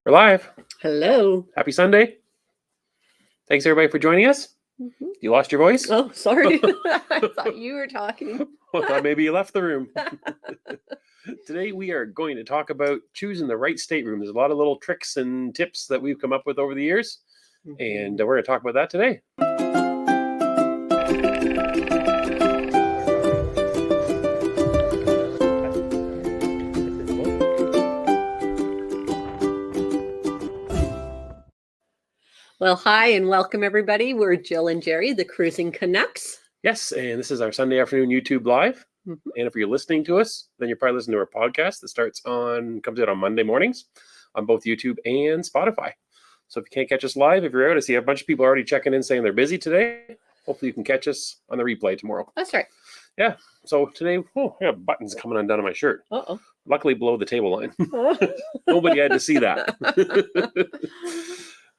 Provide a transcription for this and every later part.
We're live. Hello. Happy Sunday. Thanks everybody for joining us. Mm-hmm. You lost your voice? Oh, sorry. I thought you were talking. I thought maybe you left the room. Today we are going to talk about choosing the right stateroom. There's a lot of little tricks and tips that we've come up with over the years. And we're going to talk about that today. Well, hi and welcome everybody. We're Jill and Jerry, the Cruising Canucks. Yes, and this is our Sunday afternoon YouTube live. Mm-hmm. And if you're listening to us, then you're probably listening to our podcast that comes out on Monday mornings on both YouTube and Spotify. So if you can't catch us live, if you're out, I see a bunch of people already checking in saying they're busy today. Hopefully you can catch us on the replay tomorrow. That's right. Yeah. So today, I got buttons coming undone on my shirt. Uh-oh. Luckily below the table line. Nobody had to see that.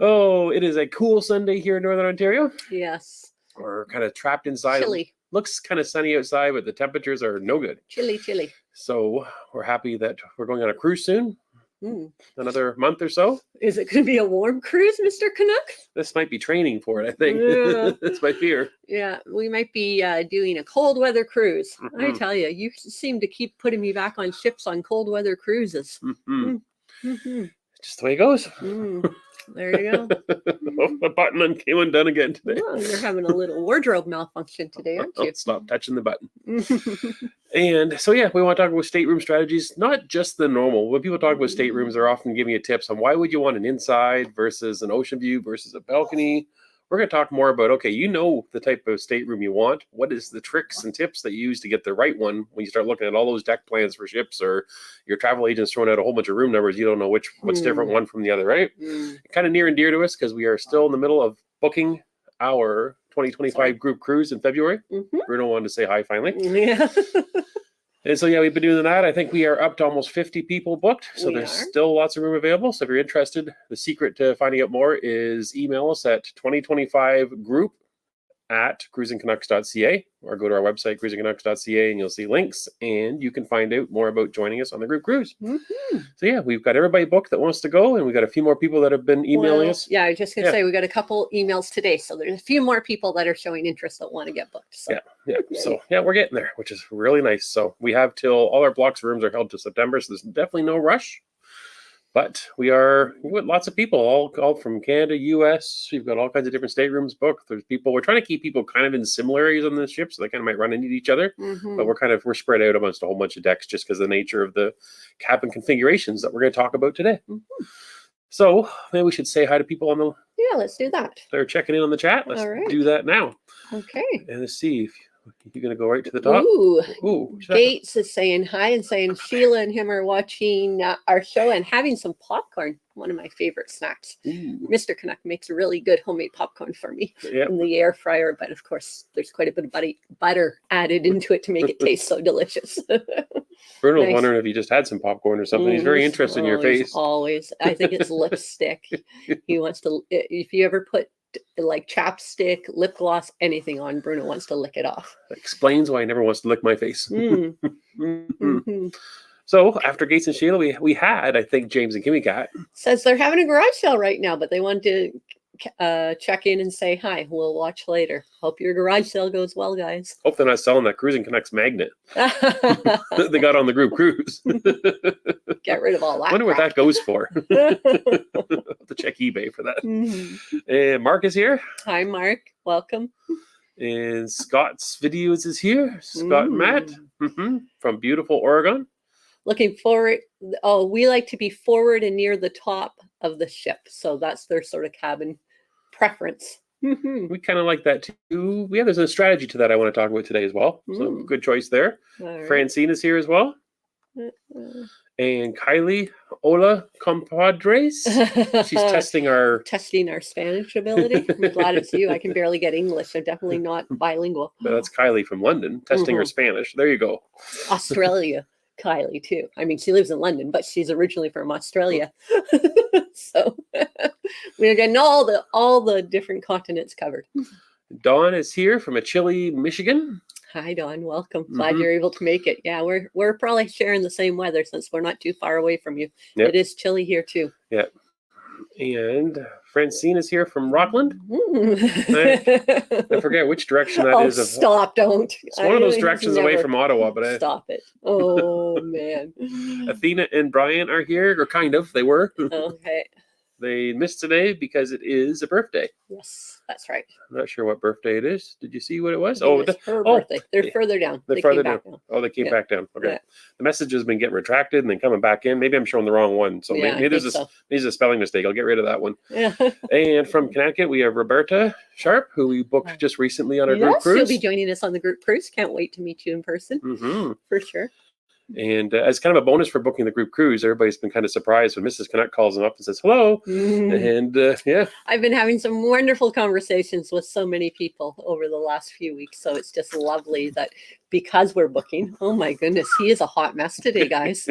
Oh, it is a cool Sunday here in Northern Ontario. Yes. We're kind of trapped inside. Chilly. Looks kind of sunny outside, but the temperatures are no good. Chilly. So we're happy that we're going on a cruise soon. Another month or so. Is it going to be a warm cruise, Mr. Canuck? This might be training for it, I think. Yeah. That's my fear. Yeah, we might be doing a cold weather cruise. Mm-hmm. I tell you, you seem to keep putting me back on ships on cold weather cruises. Mm-hmm. Mm-hmm. Just the way it goes. There you go. The button came undone again today. Oh, you're having a little wardrobe malfunction today, aren't you? Stop touching the button. And so, we want to talk about stateroom strategies, not just the normal. When people talk about staterooms, they're often giving you tips on why would you want an inside versus an ocean view versus a balcony. We're going to talk more about, okay, you know the type of stateroom you want. What is the tricks and tips that you use to get the right one when you start looking at all those deck plans for ships, or your travel agent's throwing out a whole bunch of room numbers. You don't know what's different one from the other, right? Kind of near and dear to us because we are still in the middle of booking our 2025 group cruise in February. Bruno wanted to say hi finally. Yeah. And so, we've been doing that. I think we are up to almost 50 people booked. So there's still lots of room available. So if you're interested, the secret to finding out more is email us at 2025group@cruisingcanucks.ca or go to our website, cruisingcanucks.ca, and you'll see links and you can find out more about joining us on the group cruise. So we've got everybody booked that wants to go, and we've got a few more people that have been emailing us. Yeah, I was just going to say we got a couple emails today. So there's a few more people that are showing interest that want to get booked. So. So we're getting there, which is really nice. So we have till all our blocks of rooms are held to September, so there's definitely no rush. But we've got lots of people, all from Canada, US. We've got all kinds of different staterooms booked. There's people. We're trying to keep people kind of in similar areas on the ship, so they kind of might run into each other. But we're spread out amongst a whole bunch of decks just because of the nature of the cabin configurations that we're going to talk about today. So maybe we should say hi to people on the. Yeah, let's do that. They're checking in on the chat. Let's do that now. Okay. And let's see if. You're going to go right to the top? Ooh. Gates is saying hi and saying Sheila and him are watching our show and having some popcorn, one of my favorite snacks. Mr. Canuck makes a really good homemade popcorn for me in the air fryer, but of course there's quite a bit of butter added into it to make it taste so delicious. Bruno's wondering if you just had some popcorn or something. He's very interested in your face. Always. I think it's lipstick. He wants to, if you ever put like chapstick, lip gloss, anything on, Bruno wants to lick it off. That explains why he never wants to lick my face. So after Gates and Sheila, we had, I think, James and Kimmy Cat. Says they're having a garage sale right now, but they want to check in and say hi. We'll watch later. Hope your garage sale goes well, guys. Hope they're not selling that Cruising Canucks magnet they got on the group cruise. Get rid of all that. I wonder what that goes for. I'll have to check eBay for that. And Mark is here. Hi, Mark. Welcome. And Scott's videos is here. Scott and Matt from beautiful Oregon. Looking forward. Oh, we like to be forward and near the top of the ship. So that's their sort of cabin preference. We kind of like that too. There's a strategy to that I want to talk about today as well. So good choice there. Francine is here as well. And Kylie, hola, compadres. She's testing our Spanish ability. I'm glad it's you. I can barely get English. So definitely not bilingual. No, that's Kylie from London testing her Spanish. There you go. Australia. Kylie too. I mean, she lives in London, but she's originally from Australia. So we're getting all the different continents covered. Dawn is here from a chilly Michigan. Hi, Dawn. Welcome. Glad you're able to make it. Yeah, we're probably sharing the same weather since we're not too far away from you. Yep. It is chilly here too. Yeah. And Francine is here from Rockland. I I forget which direction that is. Stop! Don't. It's one of those directions away from Ottawa, but stop it. Oh man. Athena and Brian are here, or kind of. They were. Okay. They missed today because it is a birthday. Yes, that's right. I'm not sure what birthday it is. Did you see what it was? It's her birthday. They're further down. They're further down. Oh, they came back down. Okay. Yeah. The message has been getting retracted and then coming back in. Maybe I'm showing the wrong one. So maybe there's a spelling mistake. I'll get rid of that one. Yeah. And from Connecticut, we have Roberta Sharp, who we booked just recently on our group cruise. She'll be joining us on the group cruise. Can't wait to meet you in person. For sure. And as kind of a bonus for booking the group cruise, everybody's been kind of surprised when Mrs. Connect calls them up and says, hello. And I've been having some wonderful conversations with so many people over the last few weeks. So it's just lovely that because we're booking, oh my goodness, he is a hot mess today, guys.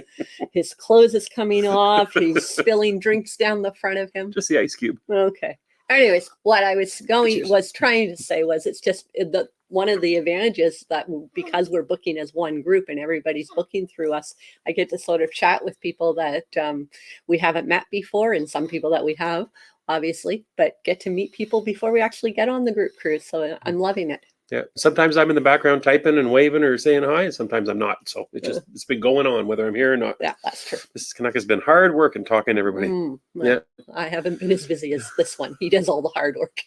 His clothes is coming off. He's spilling drinks down the front of him. Just the ice cube. Okay. Anyways, what I was trying to say was it's just one of the advantages that because we're booking as one group and everybody's booking through us, I get to sort of chat with people that we haven't met before and some people that we have, obviously, but get to meet people before we actually get on the group cruise. So I'm loving it. Yeah. Sometimes I'm in the background typing and waving or saying hi, and sometimes I'm not. So it's been going on whether I'm here or not. Yeah, that's true. Mrs. Canuck has been hard work and talking to everybody. Yeah. I haven't been as busy as this one. He does all the hard work.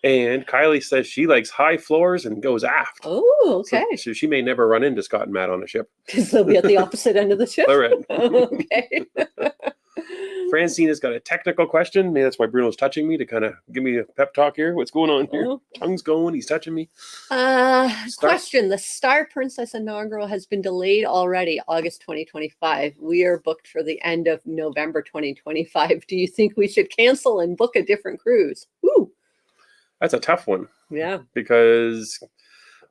And Kylie says she likes high floors and goes aft. Oh, okay. So she may never run into Scott and Matt on a ship. Because they'll be at the opposite end of the ship. All right. Okay. Francine has got a technical question. Maybe that's why Bruno's touching me to kind of give me a pep talk here. What's going on here? Tongue's going. He's touching me. Question. The Star Princess inaugural has been delayed already, August 2025. We are booked for the end of November 2025. Do you think we should cancel and book a different cruise? Ooh. That's a tough one. Yeah. Because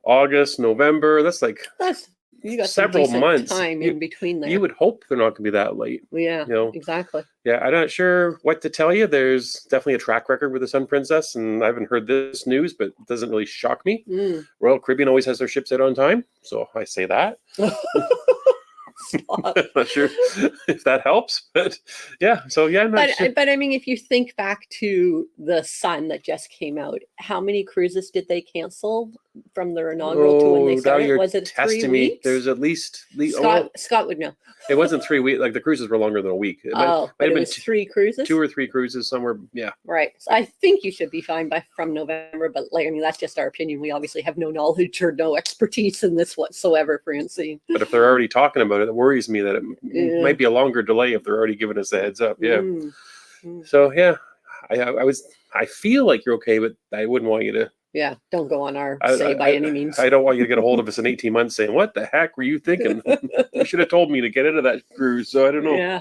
August, November, that's you got several months time in between there. You would hope they're not going to be that late. Yeah, exactly. Yeah, I'm not sure what to tell you. There's definitely a track record with the Sun Princess, and I haven't heard this news, but it doesn't really shock me. Royal Caribbean always has their ships out on time, so I say that. Stop. Not sure if that helps, but yeah. So yeah, but I mean, if you think back to the Sun that just came out, how many cruises did they cancel from their inaugural to when they started? Was it 3 weeks? There's at least Scott would know. It wasn't 3 weeks. Like the cruises were longer than a week. It was 3 cruises. 2 or 3 cruises somewhere. Yeah. Right. So I think you should be fine from November, but that's just our opinion. We obviously have no knowledge or no expertise in this whatsoever, Francine. But if they're already talking about it, it worries me that it might be a longer delay if they're already giving us a heads up. Yeah. So yeah, I feel like you're okay, but I wouldn't want you to. Yeah, don't go on our say by any means. I don't want you to get a hold of us in 18 months saying, what the heck were you thinking? You should have told me to get into that cruise. So I don't know. Yeah.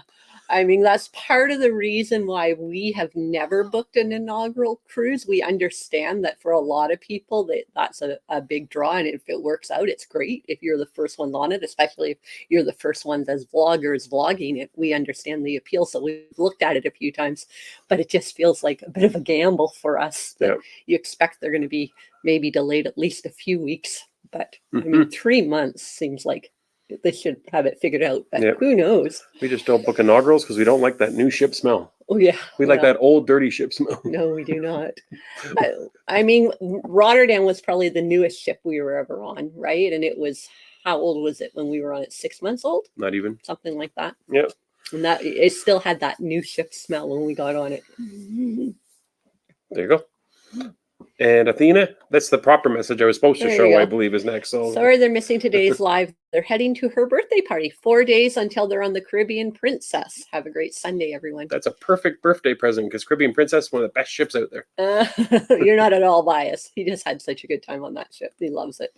I mean, that's part of the reason why we have never booked an inaugural cruise. We understand that for a lot of people, that's a big draw. And if it works out, it's great. If you're the first ones on it, especially if you're the first ones as vloggers vlogging it, we understand the appeal. So we've looked at it a few times, but it just feels like a bit of a gamble for us that you expect they're going to be maybe delayed at least a few weeks. But I mean, 3 months seems like they should have it figured out, but who knows? We just don't book inaugurals because we don't like that new ship smell. Oh yeah, we like that old dirty ship smell. No, we do not. I mean, Rotterdam was probably the newest ship we were ever on, right? And it was, how old was it when we were on it? 6 months old? Not even. Something like that. Yeah. And that it still had that new ship smell when we got on it. There you go. And Athena, that's the proper message I was supposed to show, I believe, is next. So sorry they're missing today's live. They're heading to her birthday party. 4 days until they're on the Caribbean Princess. Have a great Sunday, everyone. That's a perfect birthday present because Caribbean Princess is one of the best ships out there. You're not at all biased. He just had such a good time on that ship. He loves it.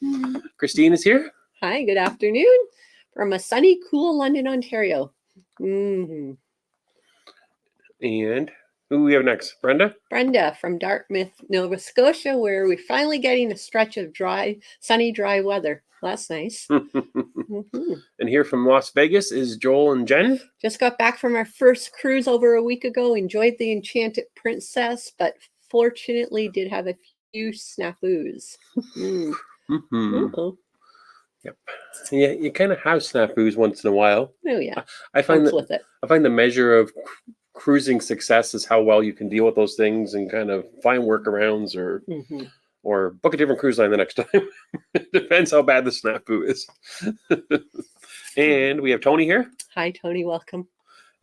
Christine is here. Hi, good afternoon. From a sunny, cool London, Ontario. And who we have next? Brenda? Brenda from Dartmouth, Nova Scotia, where we're finally getting a stretch of sunny, dry weather. That's nice. And here from Las Vegas is Joel and Jen. Just got back from our first cruise over a week ago. Enjoyed the Enchanted Princess, but fortunately did have a snafus. Mm. Mm-hmm. Oh, Yep. Yeah, you kind of have snafus once in a while. oh yeah. I find Comes that with it. I find the measure of cruising success is how well you can deal with those things and kind of find workarounds Mm-hmm. or book a different cruise line the next time. It depends how bad the snafu is. And we have Tony here. Hi, Tony. Welcome.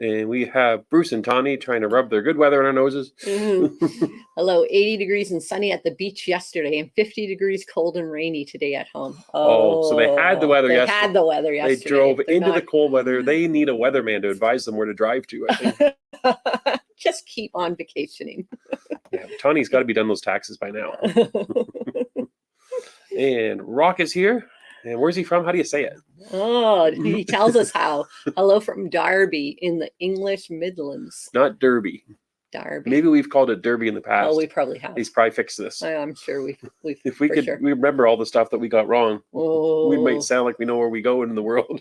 And we have Bruce and Tawny trying to rub their good weather in our noses. Hello, 80 degrees and sunny at the beach yesterday and 50 degrees cold and rainy today at home. Oh, so they had the weather they yesterday. had the weather They yesterday. drove They're into the not- cold weather. They need a weatherman to advise them where to drive to, I think. Just keep on vacationing. Yeah, Tawny's got to be done those taxes by now. And Rock is here. And where's he from? How do you say it? Oh, he tells us how. Hello from Derby in the English Midlands. Not Derby. Derby. Maybe we've called it Derby in the past. Oh, we probably have. He's probably fixed this. I'm sure we've If we for could sure. we remember all the stuff that we got wrong, Oh, we might sound like we know where we go in the world.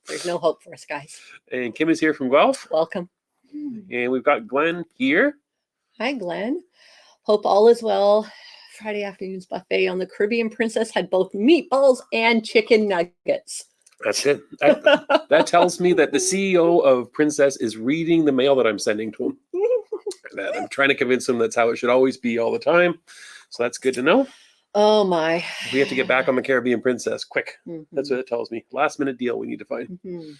there's no hope for us, guys. And Kim is here from Guelph. Welcome. And we've got Glenn here. Hi, Glenn. Hope all is well. Friday afternoon's buffet on the Caribbean Princess had both meatballs and chicken nuggets. That's it. That tells me that the CEO of Princess is reading the mail that I'm sending to him. That I'm trying to convince him that's how it should always be all the time. So that's good to know. Oh my. We have to get back on the Caribbean Princess quick. Mhm. That's what it tells me. Last minute deal we need to find. Mhm.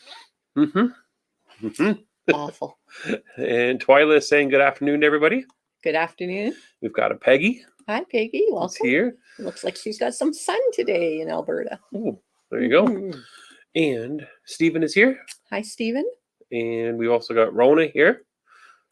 Mm-hmm. Mm-hmm. Awful. And Twyla is saying good afternoon to everybody. Good afternoon. We've got a Peggy. Hi, Peggy. It's Welcome. here. Looks like she's got some sun today in Alberta. Ooh, there you go. Mhm. And Stephen is here. Hi, Stephen. And we've also got Rona here.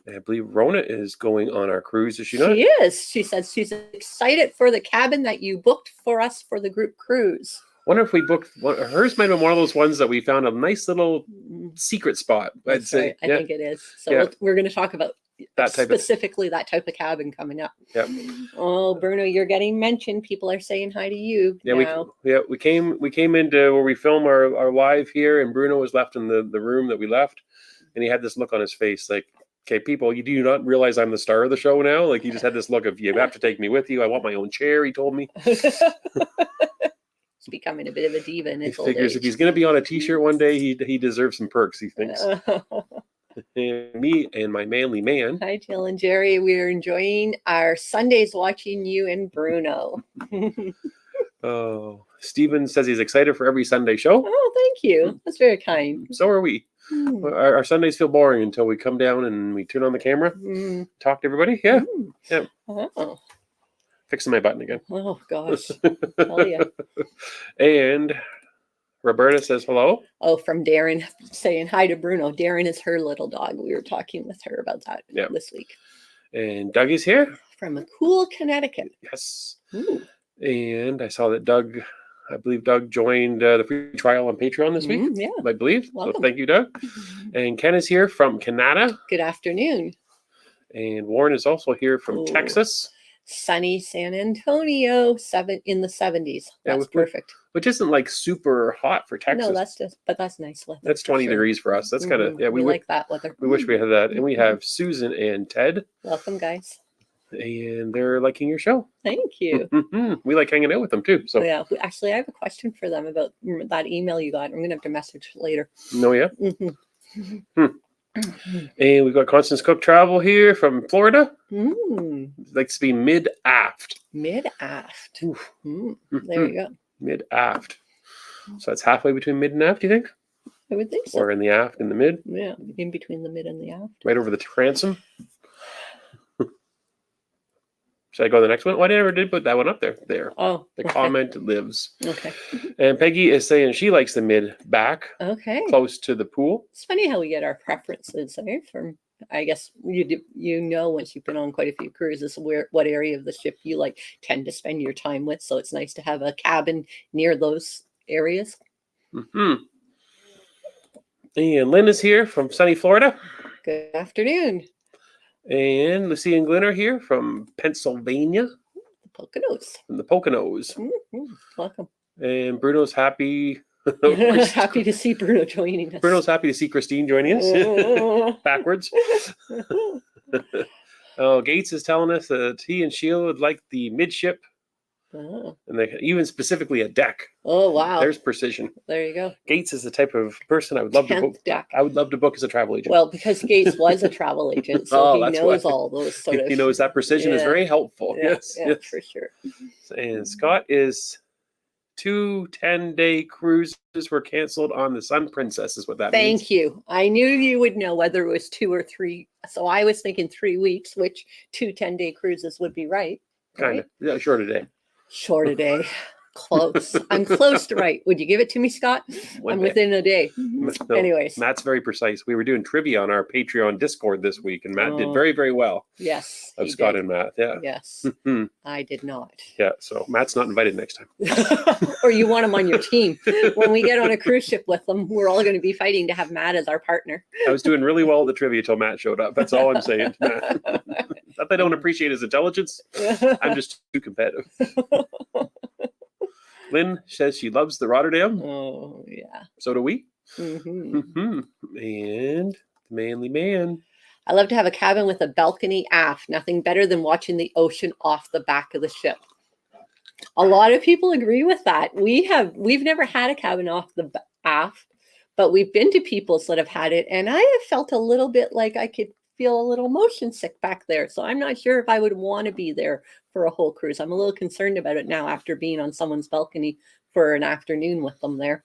And I believe Rona is going on our cruise, is she not? She is. She says she's excited for the cabin that you booked for us for the group cruise. Wonder if we booked one. Hers might have been one of those ones that we found a nice little secret spot. I'd That's say. right. I Yeah, think it is. So Yeah. we're going to talk about that type of. specifically that type of cabin coming up. Yep. Oh, Bruno, you're getting mentioned. People are saying hi to you Yeah, now. we came into where we film our live here, and Bruno was left in the room that we left, and he had this look on his face like, okay, people, you do not realize I'm the star of the show now. Like he just had this look of, you have to take me with you. I want my own chair. He told me. He's becoming a bit of a diva in He his old figures age. if he's going to be on a T-shirt one day, he deserves some perks. He thinks. And me and my manly man. Hi, Jill and Jerry. We are enjoying our Sundays watching you and Bruno. Oh, Steven says he's excited for every Sunday show. Oh, thank you. That's very kind. So are we. Mm. Our Sundays feel boring until we come down and we turn on the camera, Mm. talk to everybody. Yeah, Mm. Yeah. Oh, fixing my button again. oh gosh. Tell ya. And Roberta says hello. Oh, from Darren saying hi to Bruno. Darren is her little dog. We were talking with her about that Yeah. this week. And Doug is here. From a cool Connecticut. Yes. Ooh. And I saw that I believe Doug joined the free trial on Patreon this week. Yeah. I believe. Welcome. So thank you, Doug. And Ken is here from Canada. Good afternoon. And Warren is also here from Ooh. Texas, Sunny San Antonio, in the 70s. Yeah, That's with- perfect. which isn't like super hot for Texas. No, that's nice weather. That's for 20 sure. degrees for us. That's kind of, Mhm. yeah, we we like that weather. wish we had that. And we have Susan and Ted, Welcome, guys. and they're liking your show. Thank you. Mhm. We like hanging out with them too. So, Yeah, actually, I have a question for them about that email you got. I'm going to have to message later. no, yeah. Mhm. And we've got Constance Cook Travel here from Florida. Mm. Likes to be mid-aft. Mid-aft. Oof. Mm. There you go. Mid-aft. So that's halfway between mid and aft, do you think? I would think so. Or in the aft, in the mid? Yeah, in between the mid and the aft. Right over the transom? Should I go to the next one? Well, I never did put that one up there. There. Oh, The okay. comment lives. Okay. And Peggy is saying she likes the mid back, Okay. close to the pool. It's funny how we get our preferences, eh? From I guess you know once you've been on quite a few cruises what area of the ship you like tend to spend your time with. So it's nice to have a cabin near those areas. Mm-hmm. And Lynn is here from sunny Florida. Good afternoon, And Lucy and Glenn are here from Pennsylvania, the Poconos. from the Poconos. Mhm. Welcome. And Bruno's happy. Happy to see Bruno joining us. Bruno's happy to see Christine joining us. Backwards. Oh, Gates is telling us that he and Sheila would like the midship, Oh, and they even specifically a deck. oh wow. There's precision. There you go. Gates is the type of person I would love to book. 10th deck. I would love to book as a travel agent. Well, because Gates was a travel agent, so Oh, he that's knows why. all those sort of. He knows that precision is Yeah. very helpful. Yeah, Yes, yeah, yes. for sure. And Scott is 2 10-day cruises were canceled on the Sun Princess is what that means. Thank you. I knew you would know whether it was 2 or 3. So I was thinking 3 weeks, which 2 10-day cruises would be right. Kind of. Yeah, short a day. Short a day. Close. I'm close to right. Would you give it to me, Scott? I'm within a day. No, Anyways. Matt's very precise. We were doing trivia on our Patreon Discord this week, and Matt did Oh. very, very well. Yes. Of he Scott did. and Matt. Yeah. Yes. Mhm. I did not. Yeah. So Matt's not invited next time. Or you want him on your team. When we get on a cruise ship with them, we're all going to be fighting to have Matt as our partner. I was doing really well at the trivia till Matt showed up. That's all I'm saying. Not that I don't appreciate his intelligence. I'm just too competitive. Lynn says she loves the Rotterdam. Oh, yeah. So do we. Hmm. And the manly man. I love to have a cabin with a balcony aft. Nothing better than watching the ocean off the back of the ship. A lot of people agree with that. We've never had a cabin off the aft, but we've been to people's that have had it, and I have felt a little bit like I could feel a little motion sick back there. So I'm not sure if I would want to be there for a whole cruise. I'm a little concerned about it now after being on someone's balcony for an afternoon with them there.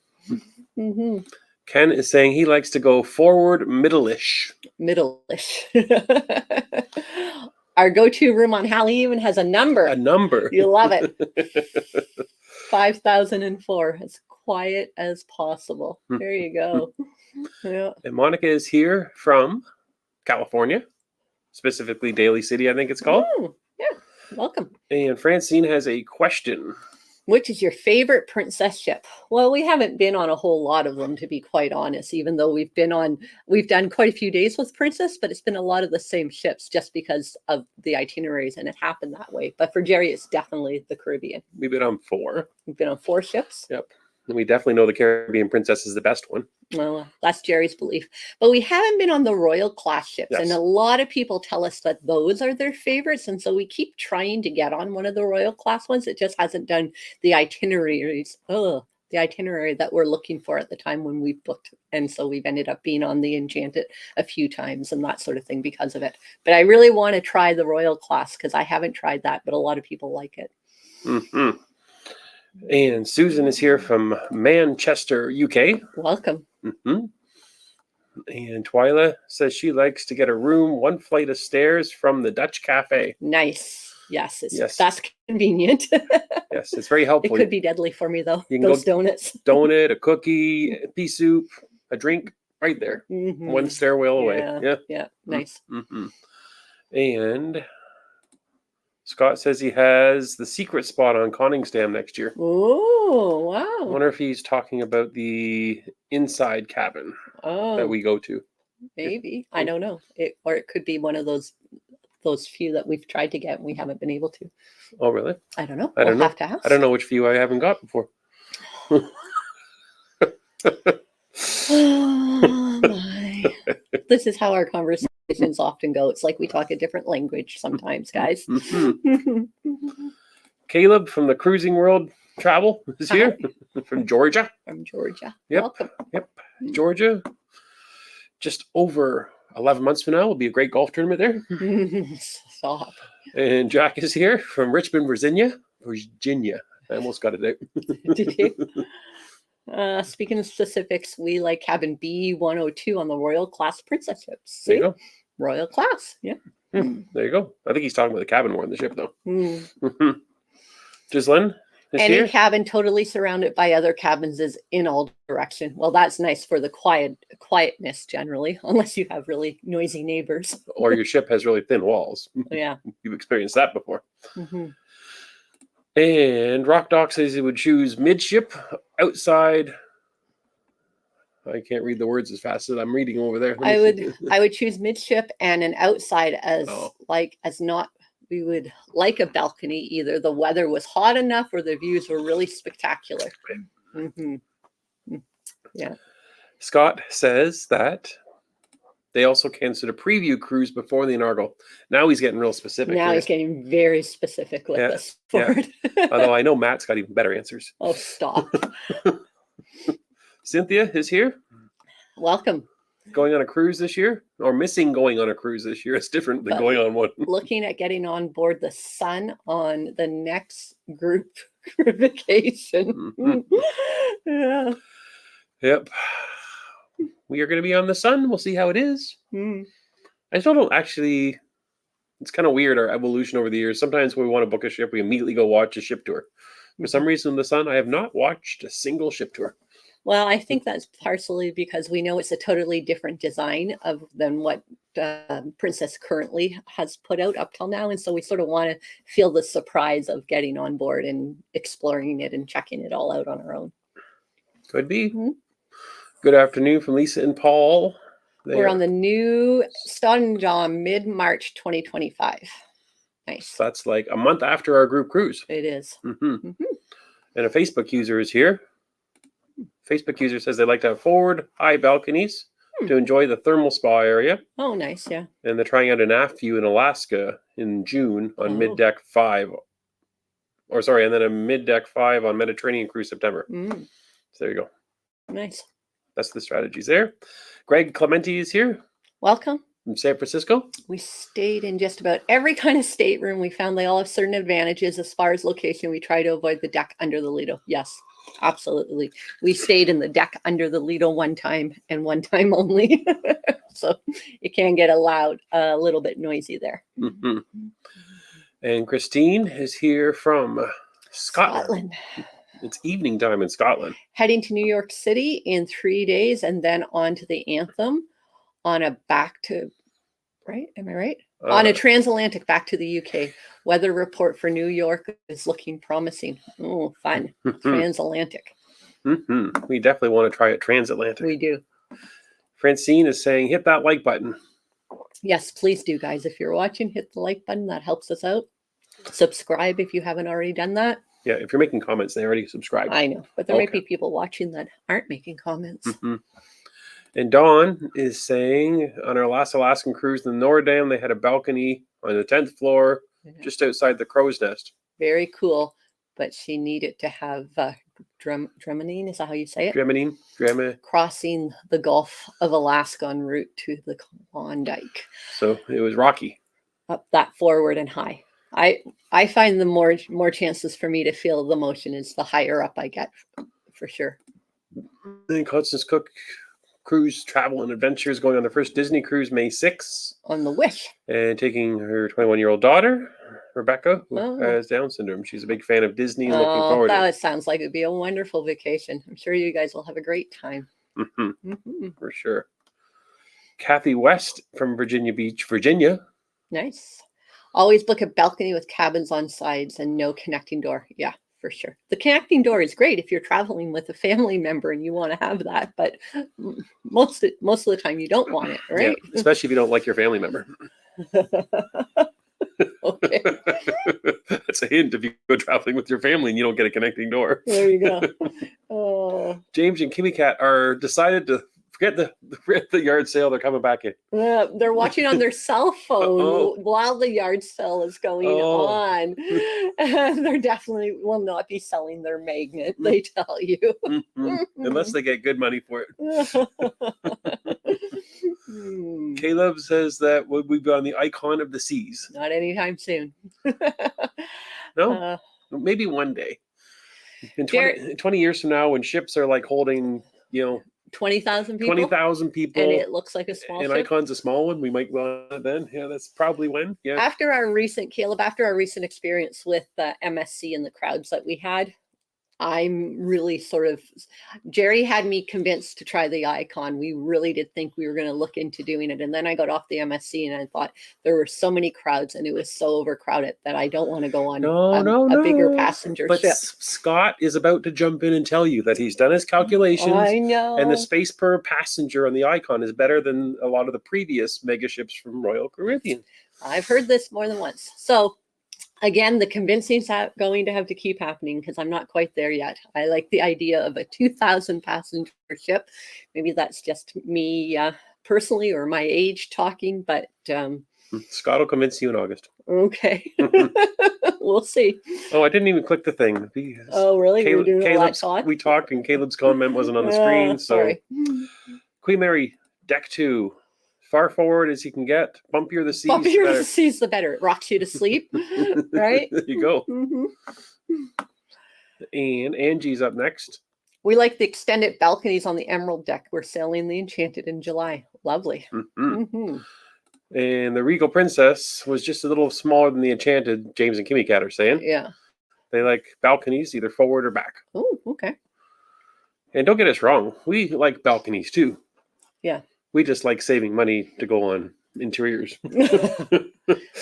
Mm-hmm. Ken is saying he likes to go forward middle-ish. Middle-ish. Our go-to room on Halley even has a number. A number. You love it. 5004. As quiet as possible. There you go. Yeah. And Monica is here from California, specifically Daly City, I think it's called. Oh, yeah. Welcome. And Francine has a question. Which is your favorite princess ship? Well, we haven't been on a whole lot of them, to be quite honest, even though we've done quite a few days with Princess, but it's been a lot of the same ships just because of the itineraries, and it happened that way. But for Jerry, it's definitely the Caribbean. We've been on 4. We've been on 4 ships. Yep. And we definitely know the Caribbean Princess is the best one. Well, that's Jerry's belief. But we haven't been on the Royal class ships. Yes. And a lot of people tell us that those are their favorites. And so we keep trying to get on one of the Royal class ones. It just hasn't done the itineraries. The itinerary that we're looking for at the time when we booked. And so we've ended up being on the Enchanted a few times and that sort of thing because of it. But I really want to try the Royal class because I haven't tried that, but a lot of people like it. Mm-hmm. And Susan is here from Manchester, UK. Welcome. Mm-hmm. And Twyla says she likes to get a room 1 flight of stairs from the Dutch Cafe. Nice. Yes, Yes. that's convenient. Yes, it's very helpful. It could be deadly for me, though. You can Those go- donuts. Donut, a cookie, a pea soup, a drink, right there. Mhm. 1 stairwell away. Yeah. Yeah. Nice. Mm-hmm. And Scott says he has the secret spot on Conningsdam next year. Oh, I wow. wonder if he's talking about the inside cabin Oh, that we go to. maybe. I don't know. Or it could be one of those few that we've tried to get and we haven't been able to. Oh, really? I don't know. I don't We'll know. have to ask. I don't know which few I haven't got before. Oh, my. This is how our conversations often go. It's like we talk a different language sometimes, guys. Mhm. Caleb from the Cruising World Travel is here from Georgia. From Georgia. Yep. Welcome. Yep. Georgia. Just over 11 months from now will be a great golf tournament there. Stop. And Jack is here from Richmond, Virginia. Virginia. I almost got it out. Did you? Speaking of specifics, we like cabin B102 on the Royal Class Princess ships. There you See? go. Royal Class. Yeah. There you go. I think he's talking about the cabin more than the ship, though. Mm. Gislyn is Any here. cabin totally surrounded by other cabins is in all direction. Well, that's nice for the quietness generally, unless you have really noisy neighbors. Or your ship has really thin walls. Yeah. You've experienced that before. Hmm. And Rock Doc says he would choose midship, outside. I can't read the words as fast as I'm reading over there. I would choose midship and an outside as we would like a balcony. Either the weather was hot enough or the views were really spectacular. Mm-hmm. Yeah. Scott says that They also canceled a preview cruise before the inaugural. Now he's getting real specific. Now he's getting very specific with this board. Although I know Matt's got even better answers. Oh, stop. Cynthia is here. Welcome. Going on a cruise this year, or missing going on a cruise this year. It's different than going on one. Looking at getting on board the Sun on the next group vacation. Yeah. Yep. We are going to be on the Sun. We'll see how it is. I still don't actually. It's kind of weird, our evolution over the years. Sometimes when we want to book a ship, we immediately go watch a ship tour. For some reason, the Sun, I have not watched a single ship tour. Well, I think that's partially because we know it's a totally different design than what Princess currently has put out up till now. And so we sort of want to feel the surprise of getting on board and exploring it and checking it all out on our own. Could be. Good afternoon from Lisa and Paul. We're on the new Stateroom mid-March 2025. Nice. So that's like a month after our group cruise. It is. And a Facebook user is here. Facebook user says they like to have forward high balconies to enjoy the thermal spa area. Oh, nice. Yeah. And they're trying out an aft view in Alaska in June on mid-deck 5. Or sorry, and then a mid-deck 5 on Mediterranean cruise September. So there you go. Nice. That's the strategies there. Greg Clementi is here. Welcome. From San Francisco. We stayed in just about every kind of stateroom. We found they all have certain advantages as far as location. We try to avoid the deck under the Lido. Yes, absolutely. We stayed in the deck under the Lido one time and one time only. So it can get a little bit noisy there. And Christine is here from Scotland. It's evening time in Scotland. Heading to New York City in 3 days and then on to the Anthem on a back to, right? Am I right? On a transatlantic back to the UK. Weather report for New York is looking promising. Oh, fun. Transatlantic. We definitely want to try it transatlantic. We do. Francine is saying, hit that like button. Yes, please do, guys. If you're watching, hit the like button. That helps us out. Subscribe if you haven't already done that. Yeah, if you're making comments, they already subscribed. I know, but there might be people watching that aren't making comments. And Dawn is saying, on our last Alaskan cruise in the Nordam, they had a balcony on the 10th floor, just outside the crow's nest. Very cool, but she needed to have Dremeline, is that how you say it? Dremeline. Crossing the Gulf of Alaska en route to the Klondike. So it was rocky. Up that forward and high. I find the more chances for me to feel the motion is the higher up I get, for sure. And Constance Cook Cruise Travel and Adventures going on their first Disney cruise May 6th. On the Wish. And taking her 21-year-old daughter, Rebecca, who has Down syndrome. She's a big fan of Disney and looking forward to it. That sounds like it'd be a wonderful vacation. I'm sure you guys will have a great time. For sure. Kathy West from Virginia Beach, Virginia. Nice. Always book a balcony with cabins on sides and no connecting door. Yeah, for sure. The connecting door is great if you're traveling with a family member and you want to have that, but most of the time you don't want it, right? Yeah, especially if you don't like your family member. Okay. That's a hint if you go traveling with your family and you don't get a connecting door. There you go. James and Kimmy Cat are decided to forget the yard sale. They're coming back in. They're watching on their cell phone while the yard sale is going on. They definitely will not be selling their magnet, they tell you. Unless they get good money for it. Caleb says that would we be on the Icon of the Seas? Not anytime soon. No? Maybe one day. In 20 years from now, when ships are like holding, 20,000 people. 20,000 people. And it looks like a small ship. Icon's a small one. We might go on it then. Yeah, that's probably when. Yeah. After our recent experience with MSC and the crowds that we had, I'm really Jerry had me convinced to try the Icon. We really did think we were going to look into doing it. And then I got off the MSC and I thought there were so many crowds and it was so overcrowded that I don't want to go on a bigger passenger ship. Scott is about to jump in and tell you that he's done his calculations. I know. And the space per passenger on the Icon is better than a lot of the previous mega ships from Royal Caribbean. I've heard this more than once. So again, the convincing's going to have to keep happening because I'm not quite there yet. I like the idea of a 2,000 passenger ship. Maybe that's just me personally or my age talking, but Scott will convince you in August. okay. We'll see. Oh, I didn't even click the thing. Oh, really? We're doing all that talk? We talked and Caleb's comment wasn't on the screen. So Sorry. Queen Mary, deck 2. Far forward as you can get. Bumpier the seas, Bumpier the the seas, the better. It rocks you to sleep, right? There you go. Mm-hmm. And Angie's up next. We like the extended balconies on the Emerald deck. We're sailing the Enchanted in July. Lovely. Mm-hmm. And the Regal Princess was just a little smaller than the Enchanted, James and Kimmy Cat are saying. Yeah. They like balconies, either forward or back. Oh, okay. And don't get us wrong. We like balconies too. Yeah. We just like saving money to go on interiors.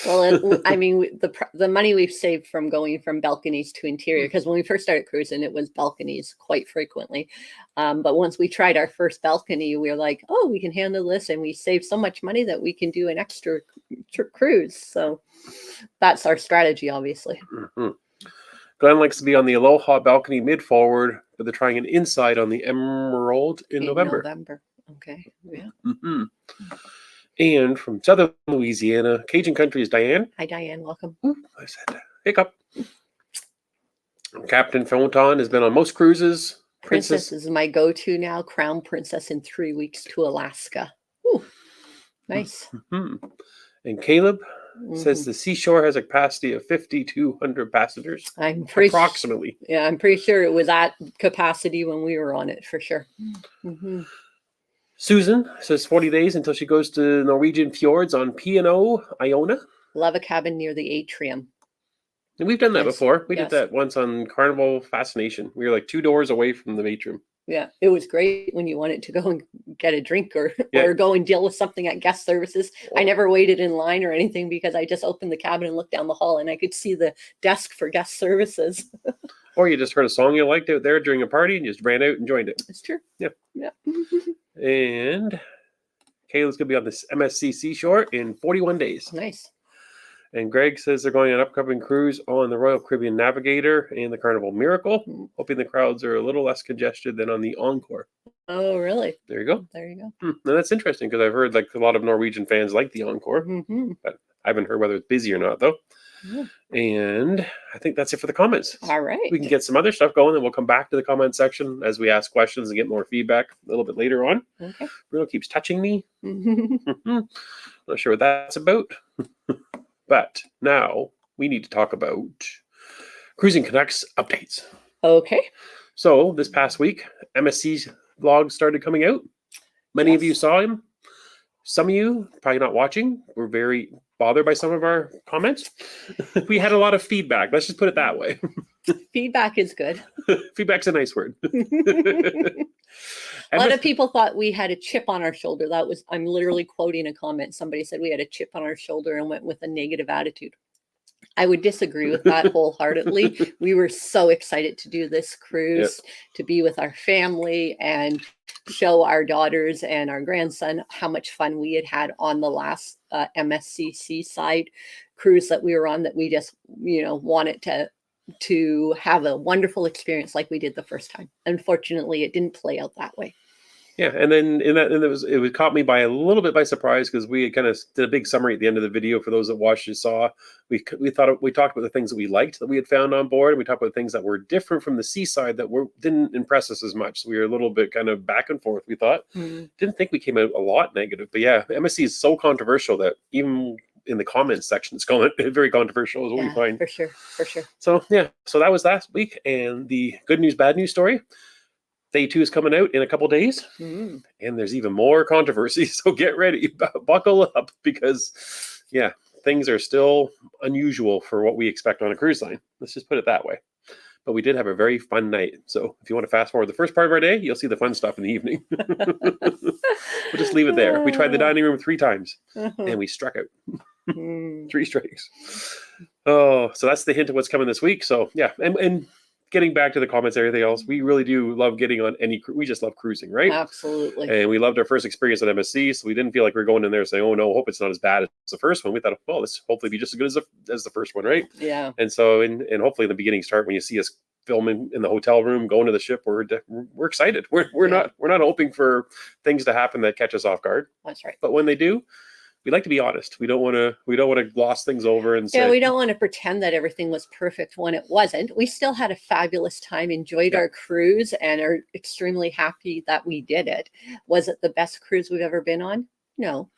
Well, I mean, the money we've saved from going from balconies to interior, because when we first started cruising, it was balconies quite frequently. But once we tried our first balcony, we were like, oh, we can handle this. And we saved so much money that we can do an extra cruise. So that's our strategy, obviously. Mm-hmm. Glenn likes to be on the Aloha balcony mid-forward, but they're trying an inside on the Emerald in November. Okay. Yeah. Mm-hmm. And from southern Louisiana, Cajun Country is Diane. Hi, Diane. Welcome. Ooh, I said hiccup. Captain Fontaine has been on most cruises. Princess is my go-to now. Crown Princess in 3 weeks to Alaska. Ooh, nice. Mm-hmm. And Caleb says the Seashore has a capacity of 5,200 passengers. I'm pretty approximately. Yeah, I'm pretty sure it was at capacity when we were on it, for sure. Mm-hmm. Susan says 40 days until she goes to Norwegian fjords on P&O Iona. Love a cabin near the atrium. And we've done that before. We Yes. did that once on Carnival Fascination. We were like 2 doors away from the atrium. Yeah, it was great when you wanted to go and get a drink or go and deal with something at guest services. I never waited in line or anything because I just opened the cabin and looked down the hall and I could see the desk for guest services. Or you just heard a song you liked out there during a party and just ran out and joined it. It's true. Yeah. Yeah. And Caleb's going to be on this MSC Seashore in 41 days. Nice. And Greg says they're going on an upcoming cruise on the Royal Caribbean Navigator and the Carnival Miracle, hoping the crowds are a little less congested than on the Encore. Oh, really? There you go. There you go. And that's interesting because I've heard like a lot of Norwegian fans like the Encore, but I haven't heard whether it's busy or not, though. Yeah. And I think that's it for the comments. All right. We can get some other stuff going, and we'll come back to the comment section as we ask questions and get more feedback a little bit later on. Okay. Bruno keeps touching me. Not sure what that's about. But now we need to talk about Cruising Canucks updates. Okay. So this past week, MSC's vlog started coming out. Many of you saw him. Some of you, probably not watching, were very bothered by some of our comments. We had a lot of feedback. Let's just put it that way. Feedback is good. Feedback's a nice word. A lot of people thought we had a chip on our shoulder. I'm literally quoting a comment. Somebody said we had a chip on our shoulder and went with a negative attitude. I would disagree with that wholeheartedly. We were so excited to do this cruise, to be with our family and show our daughters and our grandson how much fun we had on the last MSC Seaside cruise that we were on, that we just, wanted to have a wonderful experience like we did the first time. Unfortunately, it didn't play out that way. Yeah, and then it caught me by a little bit by surprise because we kind of did a big summary at the end of the video for those that watched and saw. We talked about the things that we liked that we had found on board, and we talked about things that were different from the Seaside that didn't impress us as much. So we were a little bit kind of back and forth. We thought didn't think we came out a lot negative, but yeah, MSC is so controversial that even in the comments section, it's very controversial is what we find. For sure. So so that was last week, and the good news, bad news story. Day 2 is coming out in a couple days, and there's even more controversy. So get ready, buckle up, because things are still unusual for what we expect on a cruise line. Let's just put it that way. But we did have a very fun night. So if you want to fast forward the first part of our day, you'll see the fun stuff in the evening. We'll just leave it there. We tried the dining room 3 times, and we struck out 3 strikes. Oh, so that's the hint of what's coming this week. So and getting back to the comments, everything else, we really do love getting on we just love cruising, right? Absolutely. And we loved our first experience at MSC, so we didn't feel like we were going in there saying, oh no, hope it's not as bad as the first one. We thought, well, this hopefully be just as good as the first one, right? Yeah. And so, and hopefully in the beginning start when you see us filming in the hotel room, going to the ship. We're excited. We're not hoping for things to happen that catch us off guard. That's right. But when they do, we like to be honest. We don't want to gloss things over and say, we don't want to pretend that everything was perfect when it wasn't. We still had a fabulous time, enjoyed our cruise, and are extremely happy that we did it. Was it the best cruise we've ever been on? No.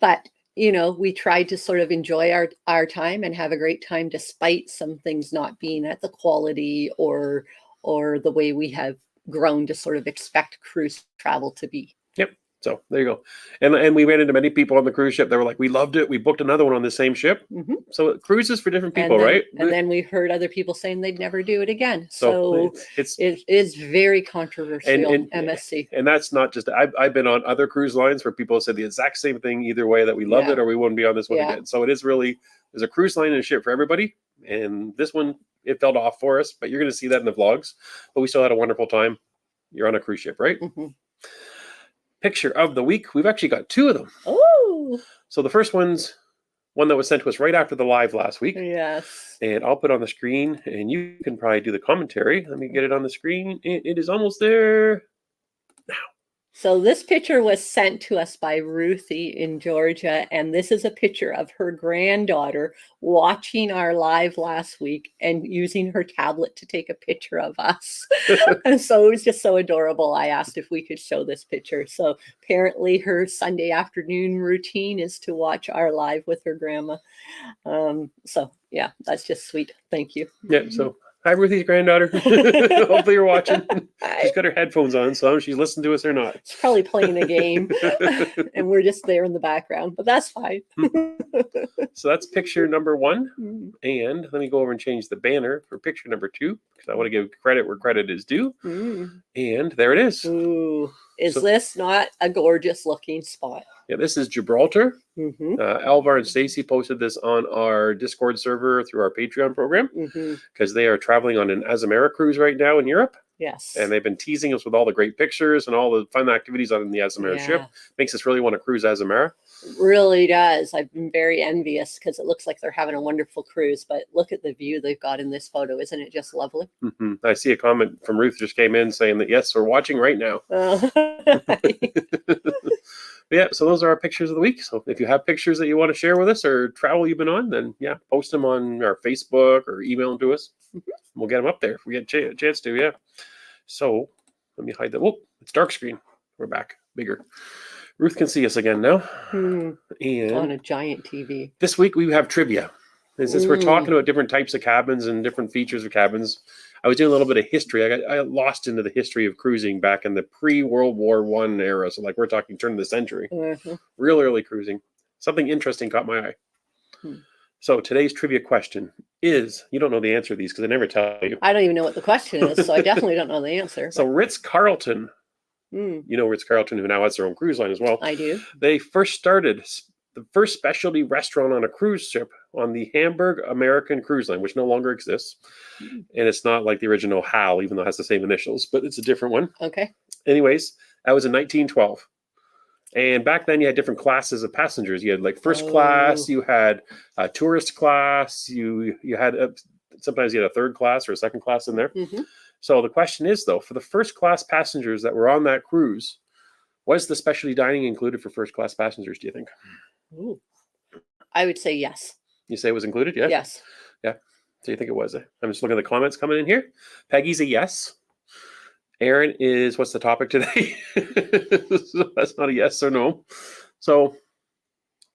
But, we tried to sort of enjoy our time and have a great time despite some things not being at the quality or the way we have grown to sort of expect cruise travel to be. Yep. So there you go. And we ran into many people on the cruise ship that were like, we loved it. We booked another one on the same ship. Mm-hmm. So cruises for different people, right? And then we heard other people saying they'd never do it again. So it is very controversial, MSC. And that's not just, I've been on other cruise lines where people said the exact same thing either way, that we loved it or we wouldn't be on this one again. So it is really, there's a cruise line and a ship for everybody. And this one, it fell off for us, but you're going to see that in the vlogs. But we still had a wonderful time. You're on a cruise ship, right? Mm-hmm. Picture of the week. We've actually got 2 of them. Oh. So the first one's one that was sent to us right after the live last week. Yes. And I'll put on the screen and you can probably do the commentary. Let me get it on the screen. It is almost there now. So this picture was sent to us by Ruthie in Georgia, and this is a picture of her granddaughter watching our live last week and using her tablet to take a picture of us. And so it was just so adorable. I asked if we could show this picture. So apparently her Sunday afternoon routine is to watch our live with her grandma. So yeah, that's just sweet. Thank you. Yeah, so hi, Ruthie's granddaughter. Hopefully you're watching. She's got her headphones on, so she's listening to us or not. She's probably playing a game, and we're just there in the background, but that's fine. So that's picture number 1. And let me go over and change the banner for picture number 2, because I want to give credit where credit is due. And there it is. Ooh. Is this not a gorgeous looking spot? Yeah, this is Gibraltar. Alvar and Stacy posted this on our Discord server through our Patreon program because they are traveling on an Azamara cruise right now in Europe. Yes. And they've been teasing us with all the great pictures and all the fun activities on the Azamara ship. Makes us really want to cruise Azamara. It really does. I've been very envious because it looks like they're having a wonderful cruise, but look at the view they've got in this photo. Isn't it just lovely? I see a comment from Ruth just came in saying that, yes, we're watching right now. Yeah, so those are our pictures of the week. So if you have pictures that you want to share with us or travel you've been on, then yeah, post them on our Facebook or email them to us. We'll get them up there if we get a chance to, yeah. So let me hide that. Whoa, it's dark screen. We're back, bigger. Ruth can see us again now. And on a giant TV. This week we have trivia. Since we're talking about different types of cabins and different features of cabins, I was doing a little bit of history. I got lost into the history of cruising back in the pre-World War I era. So like we're talking turn of the century. Real early cruising. Something interesting caught my eye. So today's trivia question is, you don't know the answer to these because I never tell you. I don't even know what the question is, so I definitely don't know the answer. So Ritz-Carlton, you know Ritz-Carlton, who now has their own cruise line as well. I do. They first started the first specialty restaurant on a cruise ship on the Hamburg American Cruise Line, which no longer exists. And it's not like the original HAL, even though it has the same initials, but it's a different one. Okay. Anyways, that was in 1912. And back then you had different classes of passengers. You had like first class, you had tourist class, you had sometimes you had a third class or a second class in there. So the question is, though, for the first class passengers that were on that cruise, was the specialty dining included for first class passengers, do you think? Ooh. I would say yes. You say it was included? Yeah. Yes. Yeah. So you think it was? I'm just looking at the comments coming in here. Peggy's a yes. Aaron is, what's the topic today? So that's not a yes or no. So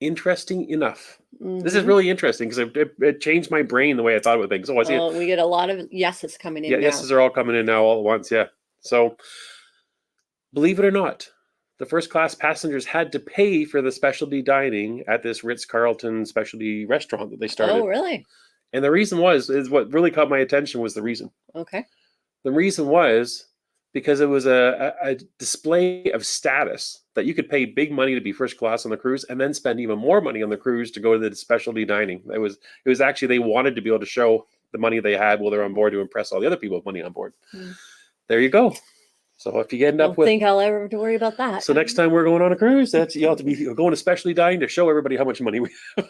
interesting enough. This is really interesting because it changed my brain the way I thought about things. We get a lot of yeses coming in. Yeah, yeses are all coming in now all at once. Yeah. So believe it or not, the first class passengers had to pay for the specialty dining at this Ritz-Carlton specialty restaurant that they started. Oh, really? And the reason is what really caught my attention was the reason. Okay. The reason was because it was a display of status that you could pay big money to be first class on the cruise and then spend even more money on the cruise to go to the specialty dining. It was actually, they wanted to be able to show the money they had while they're on board to impress all the other people with money on board. There you go. So if you end up with, I don't think I'll ever have to worry about that. So next time we're going on a cruise, you have to be going to specialty dining to show everybody how much money we have.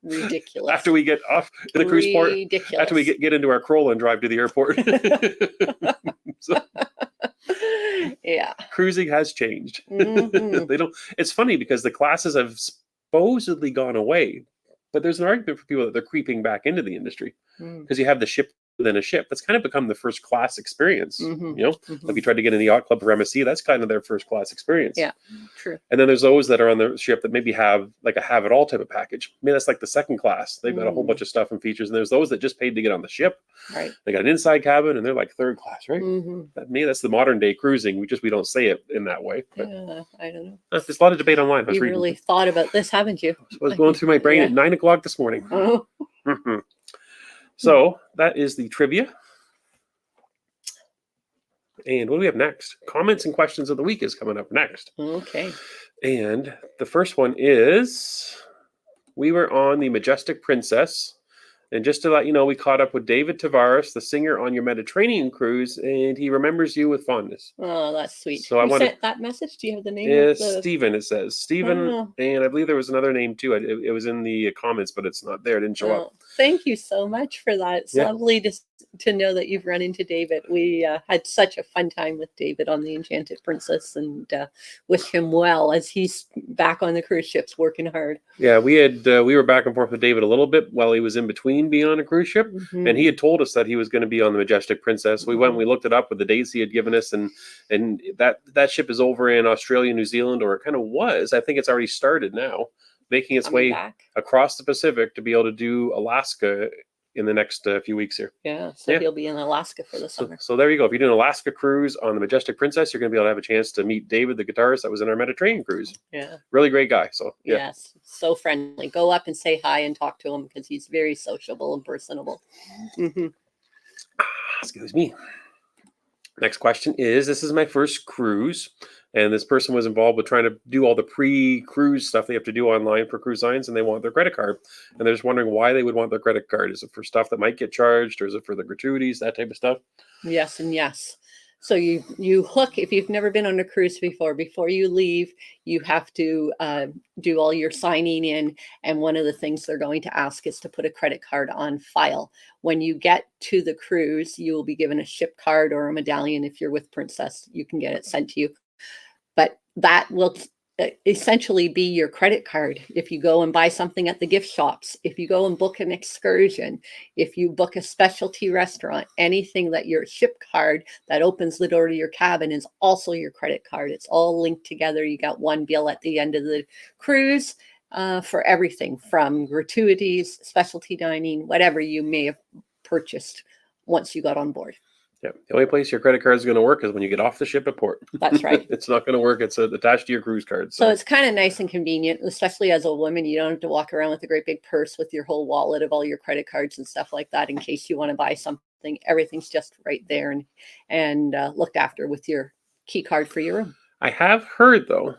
Ridiculous. After we get off the cruise port, Ridiculous. after we get into our Corolla and drive to the airport. So, yeah. cruising has changed. Mhm. They don't. It's funny because the classes have supposedly gone away, but there's an argument for people that they're creeping back into the industry because you have the ship within a ship. That's kind of become the first class experience. Mhm. You know, Mhm. if you tried to get in the yacht club for MSC, that's kind of their first class experience. Yeah, true. And then there's those that are on the ship that maybe have like a have it all type of package. Maybe that's like the second class. They've got a whole bunch of stuff and features. And there's those that just paid to get on the ship. Right. They got an inside cabin and they're like third class, right? Maybe that's the modern day cruising. We don't say it in that way. But I don't know. there's a lot of debate online. You really thought about this, haven't you? I was going through my brain at 9 o'clock this morning. Oh. So that is the trivia. And what do we have next? Comments and questions of the week is coming up next. Okay. And the first one is, we were on the Majestic Princess. And just to let you know, we caught up with David Tavares, the singer on your Mediterranean cruise, and he remembers you with fondness. Oh, that's sweet. So I sent that message. Do you have the name? Stephen, it says. Stephen, and I believe there was another name too. It was in the comments, but it's not there. It didn't show up. Thank you so much for that. It's lovely to know that you've run into David. We had such a fun time with David on the Enchanted Princess, and wish him well as he's back on the cruise ships working hard. Yeah, we were back and forth with David a little bit while he was in between being on a cruise ship, and he had told us that he was going to be on the Majestic Princess. We went and we looked it up with the dates he had given us, and that ship is over in Australia, New Zealand, or it kind of was. I think it's already started now, making its way back across the Pacific to be able to do Alaska in the next few weeks here. Yeah, so he'll be in Alaska for the summer. So there you go. If you're doing an Alaska cruise on the Majestic Princess, you're going to be able to have a chance to meet David, the guitarist that was in our Mediterranean cruise. Yeah. Really great guy. So yes, so friendly. Go up and say hi and talk to him because he's very sociable and personable. Excuse me. Next question is, this is my first cruise, and this person was involved with trying to do all the pre-cruise stuff they have to do online for cruise lines, and they want their credit card. And they're just wondering why they would want their credit card. Is it for stuff that might get charged, or is it for the gratuities, that type of stuff? Yes and yes. So you hook, if you've never been on a cruise before you leave, you have to do all your signing in. And one of the things they're going to ask is to put a credit card on file. When you get to the cruise, you will be given a ship card or a medallion. If you're with Princess, you can get it sent to you. But that will essentially be your credit card. If you go and buy something at the gift shops, if you go and book an excursion, if you book a specialty restaurant, anything that your ship card that opens the door to your cabin is also your credit card. It's all linked together. You got one bill at the end of the cruise for everything from gratuities, specialty dining, whatever you may have purchased once you got on board. Yeah, the only place your credit card is going to work is when you get off the ship at port. That's right. It's not going to work. It's attached to your cruise card. So it's kind of nice and convenient, especially as a woman. You don't have to walk around with a great big purse with your whole wallet of all your credit cards and stuff like that in case you want to buy something. Everything's just right there and looked after with your key card for your room. I have heard, though,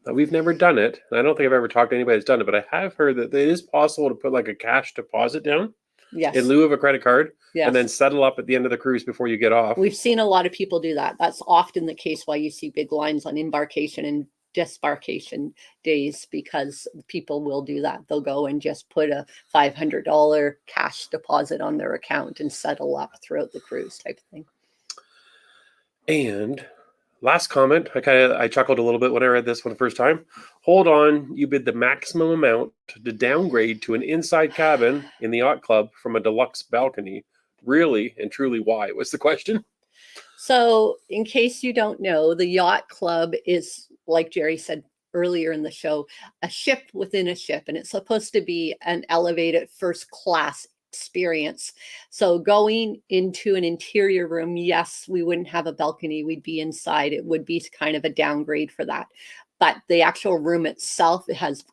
that we've never done it. And I don't think I've ever talked to anybody that's done it, but I have heard that it is possible to put like a cash deposit down. Yes. In lieu of a credit card, yes. And then settle up at the end of the cruise before you get off. We've seen a lot of people do that. That's often the case why you see big lines on embarkation and disbarkation days, because people will do that. They'll go and just put a $500 cash deposit on their account and settle up throughout the cruise type of thing. And last comment, I chuckled a little bit when I read this one the first time. Hold on, you bid the maximum amount to downgrade to an inside cabin in the yacht club from a deluxe balcony. Really and truly, why was the question? So in case you don't know, the yacht club is, like Jerry said earlier in the show, a ship within a ship, and it's supposed to be an elevated first class experience. So going into an interior room, yes, we wouldn't have a balcony. We'd be inside. It would be kind of a downgrade for that. But the actual room itself, it has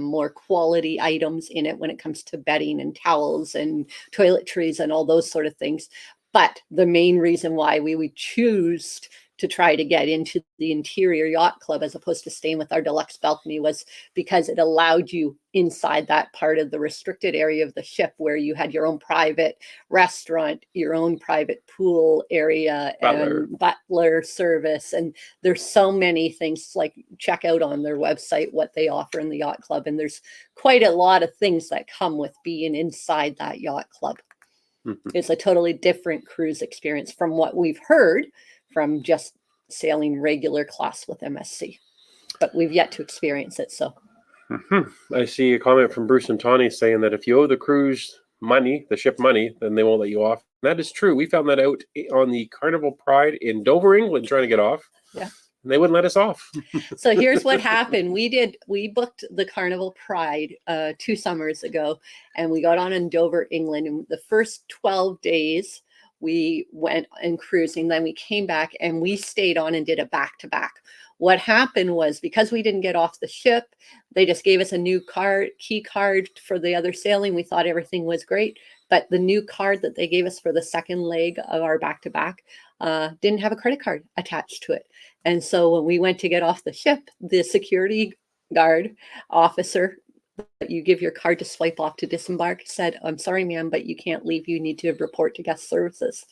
more quality items in it when it comes to bedding and towels and toiletries and all those sort of things. But the main reason why we would choose to try to get into the interior yacht club as opposed to staying with our deluxe balcony was because it allowed you inside that part of the restricted area of the ship where you had your own private restaurant, your own private pool area, and butler service. And there's so many things, like check out on their website what they offer in the yacht club. And there's quite a lot of things that come with being inside that yacht club. It's a totally different cruise experience from what we've heard from just sailing regular class with MSC, but we've yet to experience it. So I see a comment from Bruce and Tawny saying that if you owe the cruise money, the ship money, then they won't let you off. That is true. We found that out on the Carnival Pride in Dover, England, trying to get off. Yeah. And they wouldn't let us off. So here's what happened. We booked the Carnival Pride 2 summers ago, and we got on in Dover, England. And the first 12 days we went and cruising, then we came back and we stayed on and did a back-to-back. What happened was, because we didn't get off the ship, they just gave us a new key card for the other sailing. We thought everything was great, but the new card that they gave us for the second leg of our back-to-back didn't have a credit card attached to it. And so when we went to get off the ship, the security guard officer that you give your card to swipe off to disembark said, "I'm sorry, ma'am, but you can't leave. You need to report to guest services."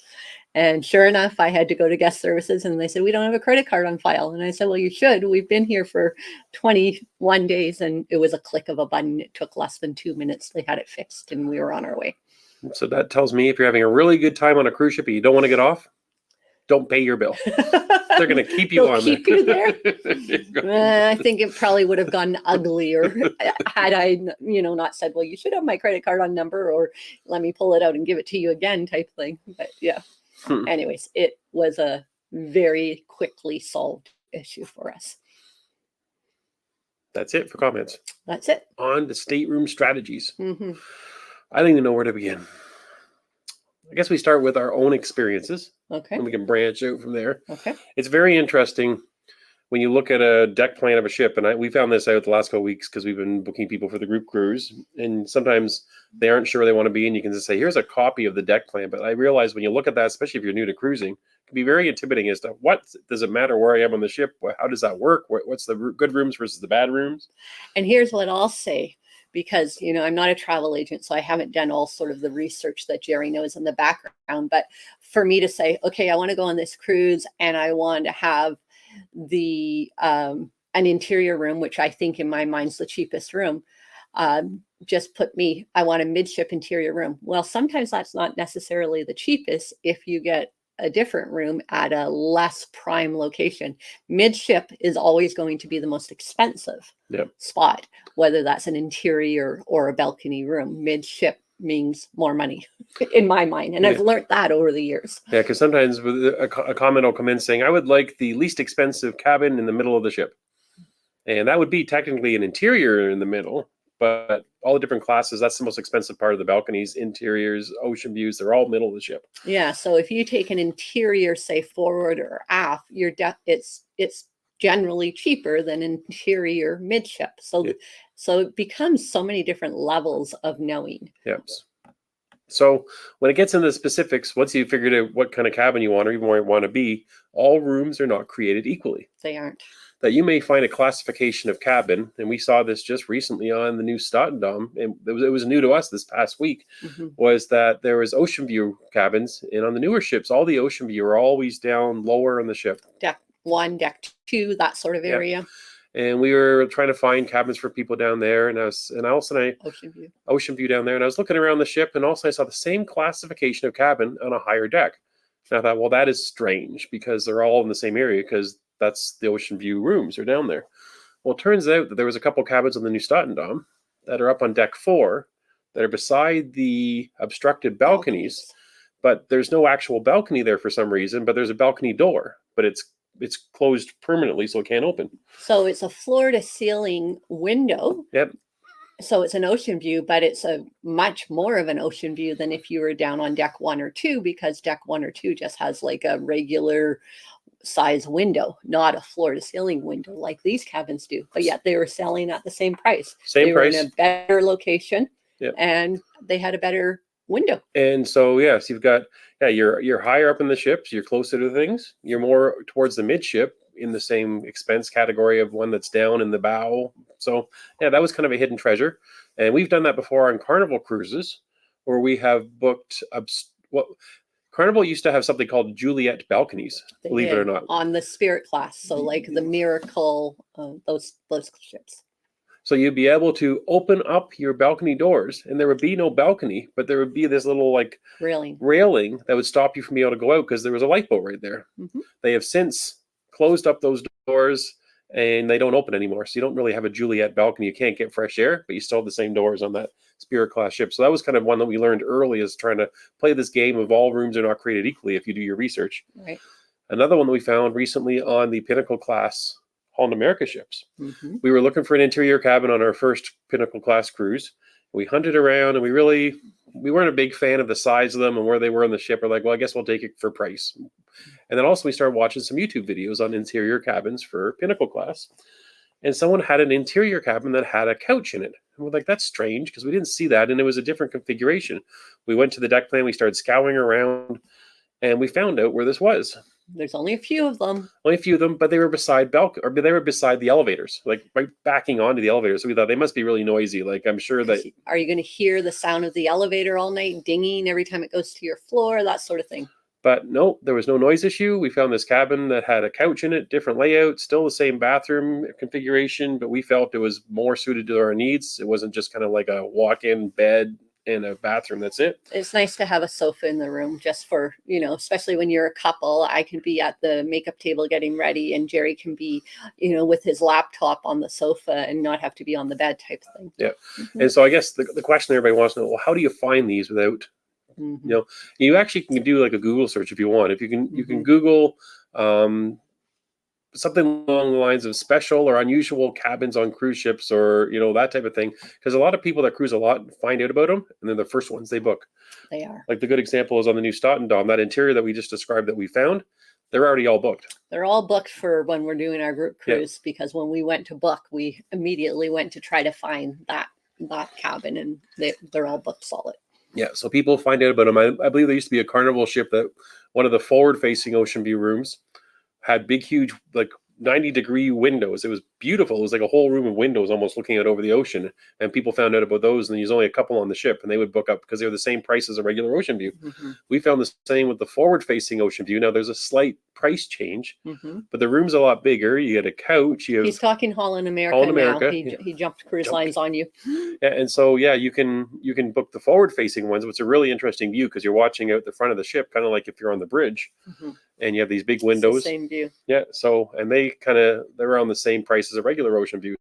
And sure enough, I had to go to guest services, and they said, "We don't have a credit card on file." And I said, "Well, you should. We've been here for 21 days. And it was a click of a button. It took less than 2 minutes. They had it fixed and we were on our way. So that tells me if you're having a really good time on a cruise ship and you don't want to get off, don't pay your bill. They're going to keep you They'll on keep there. you there. I think it probably would have gone uglier had I, not said, "Well, you should have my credit card on number," or "Let me pull it out and give it to you again," type thing. But yeah. Anyways, it was a very quickly solved issue for us. That's it for comments. That's it. On to stateroom strategies. Mm-hmm. I don't even know where to begin. I guess we start with our own experiences. Okay. And we can branch out from there. Okay. It's very interesting when you look at a deck plan of a ship, and we found this out the last couple of weeks because we've been booking people for the group cruise, and sometimes they aren't sure where they want to be, and you can just say, "Here's a copy of the deck plan." But I realize when you look at that, especially if you're new to cruising, it can be very intimidating as to what does it matter where I am on the ship? How does that work? What's the good rooms versus the bad rooms? And here's what I'll say, because I'm not a travel agent, so I haven't done all sort of the research that Jerry knows in the background. But for me to say, okay, I want to go on this cruise and I want to have the an interior room, which I think in my mind's the cheapest room, just put me, I want a midship interior room. Well, sometimes that's not necessarily the cheapest if you get a different room at a less prime location. Midship is always going to be the most expensive spot, whether that's an interior or a balcony room. Midship means more money in my mind. And I've learned that over the years. Yeah, because sometimes a comment will come in saying, "I would like the least expensive cabin in the middle of the ship." And that would be technically an interior in the middle, but all the different classes, that's the most expensive part of the balconies, interiors, ocean views, they're all middle of the ship. Yeah, so if you take an interior, say forward or aft, it's generally cheaper than interior midship. So it becomes so many different levels of knowing. Yes. So when it gets into the specifics, once you've figured out what kind of cabin you want or even where you want to be, all rooms are not created equally. They aren't. That you may find a classification of cabin, and we saw this just recently on the new Statendom, and it was new to us this past week, was that there was ocean view cabins, and on the newer ships, all the ocean view are always down lower on the ship. Deck 1, deck 2, that sort of area. And we were trying to find cabins for people down there, and ocean view down there, and I was looking around the ship, and also I saw the same classification of cabin on a higher deck. And I thought, well, that is strange because they're all in the same area, because that's the ocean view rooms are down there. Well, it turns out that there was a couple cabins on the new Statendom that are up on deck 4 that are beside the obstructed balconies, but there's no actual balcony there for some reason, but there's a balcony door, but it's closed permanently, so it can't open. So it's a floor to ceiling window. Yep. So it's an ocean view, but it's a much more of an ocean view than if you were down on deck 1 or 2, because deck 1 or 2 just has like a regular size window, not a floor to ceiling window like these cabins do. But yet they were selling at the same price. They were in a better location, and they had a better window. And so, yes, you've got, you're higher up in the ships, you're closer to things, you're more towards the midship in the same expense category of one that's down in the bow. So, yeah, that was kind of a hidden treasure. And we've done that before on Carnival cruises, where we have booked Carnival used to have something called Juliet balconies, They believe it did or not. on the Spirit class. So like the Miracle, those ships. So you'd be able to open up your balcony doors, and there would be no balcony, but there would be this little like railing that would stop you from being able to go out because there was a lifeboat right there. Mm-hmm. They have since closed up those doors, and they don't open anymore. So you don't really have a Juliet balcony. You can't get fresh air, but you still have the same doors on that Spirit class ship. So that was kind of one that we learned early, is trying to play this game of all rooms are not created equally if you do your research. Right. Another one that we found recently on the Pinnacle class Holland America ships. Mm-hmm. We were looking for an interior cabin on our first Pinnacle class cruise. We hunted around, and we weren't a big fan of the size of them and where they were on the ship. We're like, well, I guess we'll take it for price. And then also we started watching some YouTube videos on interior cabins for Pinnacle class. And someone had an interior cabin that had a couch in it. And we're like, that's strange, because we didn't see that, and it was a different configuration. We went to the deck plan, we started scouring around, and we found out where this was. There's only a few of them. But they were beside they were beside the elevators, like right backing onto the elevators. So we thought they must be really noisy. Like, I'm sure that. Are you going to hear the sound of the elevator all night dinging every time it goes to your floor, that sort of thing? But no, there was no noise issue. We found this cabin that had a couch in it, different layout, still the same bathroom configuration, but we felt it was more suited to our needs. It wasn't just kind of like a walk-in bed and a bathroom. That's it. It's nice to have a sofa in the room, just for, especially when you're a couple. I can be at the makeup table getting ready, and Jerry can be, with his laptop on the sofa and not have to be on the bed type thing. Yeah. Mm-hmm. And so I guess the question everybody wants to know, well, how do you find these without, you actually can do like a Google search if you want. If you can Google something along the lines of special or unusual cabins on cruise ships, or that type of thing, because a lot of people that cruise a lot find out about them, and they're the first ones they book. They are. Like the good example is on the new Dom, that interior that we just described that we found. They're already all booked. They're all booked for when we're doing our group cruise, because when we went to book, we immediately went to try to find that cabin, and they're all booked solid. Yeah, so people find out about them. I believe there used to be a Carnival ship that one of the forward-facing ocean view rooms had big, huge, like 90-degree windows. It was beautiful. It was like a whole room of windows almost looking out over the ocean. And people found out about those, and there's only a couple on the ship, and they would book up because they were the same price as a regular ocean view. Mm-hmm. We found the same with the forward-facing ocean view. Now, there's a slight price change, but the room's a lot bigger. You get a couch. He's talking Holland America now. He jumped cruise lines on you. Yeah, and so, you can book the forward-facing ones, which is a really interesting view because you're watching out the front of the ship, kind of like if you're on the bridge. Mm-hmm. And you have these big windows. It's the same view. Yeah. So, and they're around the same price as a regular ocean view.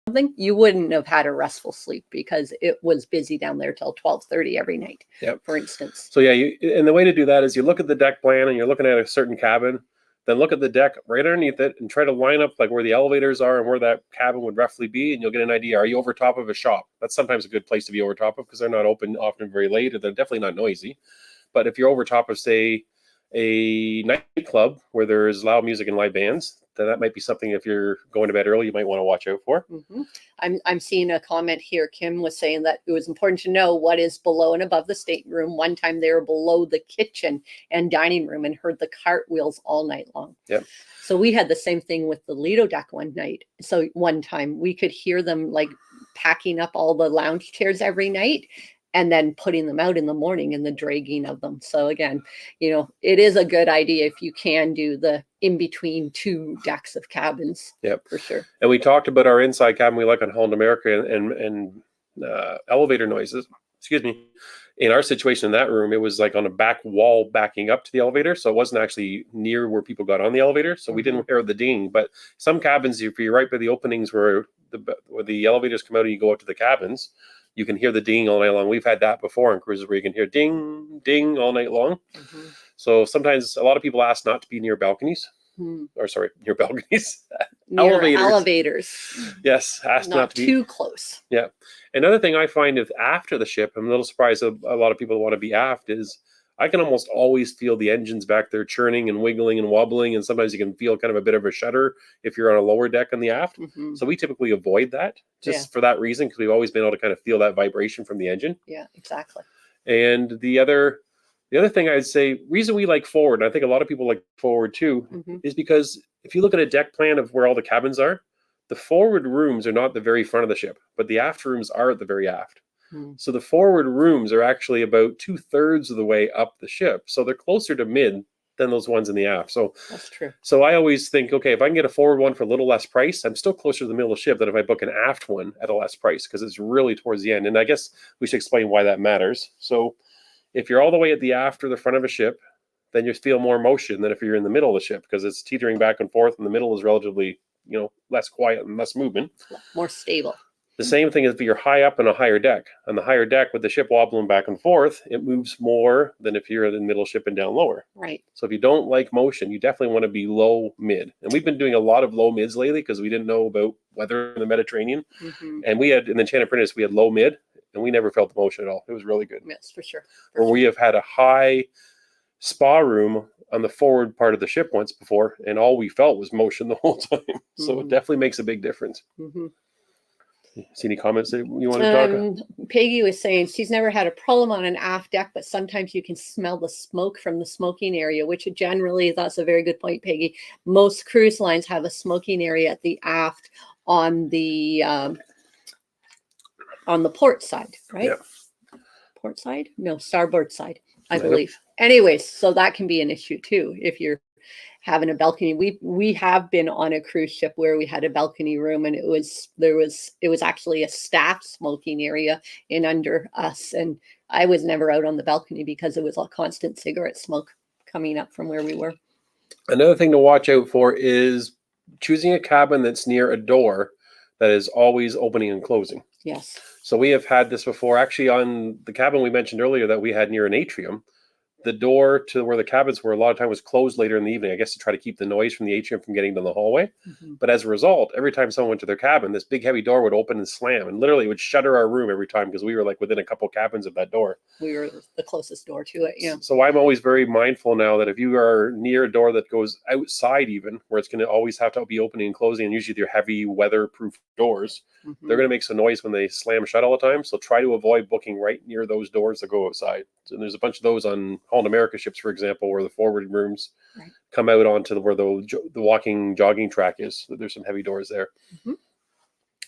Something you wouldn't have had a restful sleep because it was busy down there till 12:30 every night. Yep. For instance. So and the way to do that is you look at the deck plan and you're looking at a certain cabin, then look at the deck right underneath it and try to line up like where the elevators are and where that cabin would roughly be, and you'll get an idea. Are you over top of a shop? That's sometimes a good place to be over top of, because they're not open often very late, or they're definitely not noisy. But if you're over top of, say, a nightclub where there is loud music and live bands, then that might be something, if you're going to bed early, you might want to watch out for. Mm-hmm. I'm seeing a comment here. Kim was saying that it was important to know what is below and above the stateroom. One time they were below the kitchen and dining room and heard the cartwheels all night long. Yep. So we had the same thing with the Lido deck one night. So one time we could hear them like packing up all the lounge chairs every night, and then putting them out in the morning and the dragging of them. So again, it is a good idea if you can do the in-between two decks of cabins. Yep. For sure. And we talked about our inside cabin we like on Holland America and elevator noises. Excuse me. In our situation in that room, it was like on a back wall backing up to the elevator. So it wasn't actually near where people got on the elevator. So we didn't hear the ding. But some cabins, if you're right by the openings where the elevators come out and you go up to the cabins, you can hear the ding all night long. We've had that before on cruises where you can hear ding, ding all night long. Mm-hmm. So sometimes a lot of people ask not to be near balconies. Near balconies. Elevators. Yes, ask not to be too close. Yeah. Another thing I find is after the ship, I'm a little surprised a lot of people want to be aft, is I can almost always feel the engines back there churning and wiggling and wobbling, and sometimes you can feel kind of a bit of a shudder if you're on a lower deck on the aft. So we typically avoid that just for that reason, because we've always been able to kind of feel that vibration from the engine. Yeah, exactly. And the other thing I'd say, reason we like forward, and I think a lot of people like forward too, is because if you look at a deck plan of where all the cabins are, the forward rooms are not at the very front of the ship, but the aft rooms are at the very aft. So the forward rooms are actually about 2/3 of the way up the ship. So they're closer to mid than those ones in the aft. So that's true. So I always think, okay, if I can get a forward one for a little less price, I'm still closer to the middle of the ship than if I book an aft one at a less price, because it's really towards the end. And I guess we should explain why that matters. So if you're all the way at the aft or the front of a ship, then you feel more motion than if you're in the middle of the ship, because it's teetering back and forth, and the middle is relatively, less quiet and less movement. More stable. The same thing is if you're high up on a higher deck. On the higher deck with the ship wobbling back and forth, it moves more than if you're in the middle ship and down lower. Right. So if you don't like motion, you definitely want to be low mid. And we've been doing a lot of low mids lately because we didn't know about weather in the Mediterranean. And we had in the Enchanted Apprentice, we had low mid, and we never felt the motion at all. It was really good. Yes, for sure. We have had a high spa room on the forward part of the ship once before, and all we felt was motion the whole time. So it definitely makes a big difference. See any comments that you want to talk? Peggy was saying she's never had a problem on an aft deck, but sometimes you can smell the smoke from the smoking area, which generally, that's a very good point, Peggy. Most cruise lines have a smoking area at the aft on the port side, right? Yeah. Port side? No, starboard side, I believe. Anyways, so that can be an issue too if you're having a balcony. We have been on a cruise ship where we had a balcony room, and it was actually a staff smoking area in under us, and I was never out on the balcony because it was a constant cigarette smoke coming up from where we were. Another thing to watch out for is choosing a cabin that's near a door that is always opening and closing. Yes. So we have had this before, actually, on the cabin we mentioned earlier that we had near an atrium. The door to where the cabins were a lot of time was closed later in the evening, I guess, to try to keep the noise from the atrium from getting to the hallway. But as a result, every time someone went to their cabin, this big heavy door would open and slam, and literally it would shutter our room every time because we were like within a couple cabins of that door. We were the closest door to it. Yeah. So I'm always very mindful now that if you are near a door that goes outside, even where it's going to always have to be opening and closing, and usually they're heavy weatherproof doors, they're going to make some noise when they slam shut all the time. So try to avoid booking right near those doors that go outside. So there's a bunch of those on Holland America ships, for example, where the forward rooms come out onto where the walking jogging track is. So there's some heavy doors there.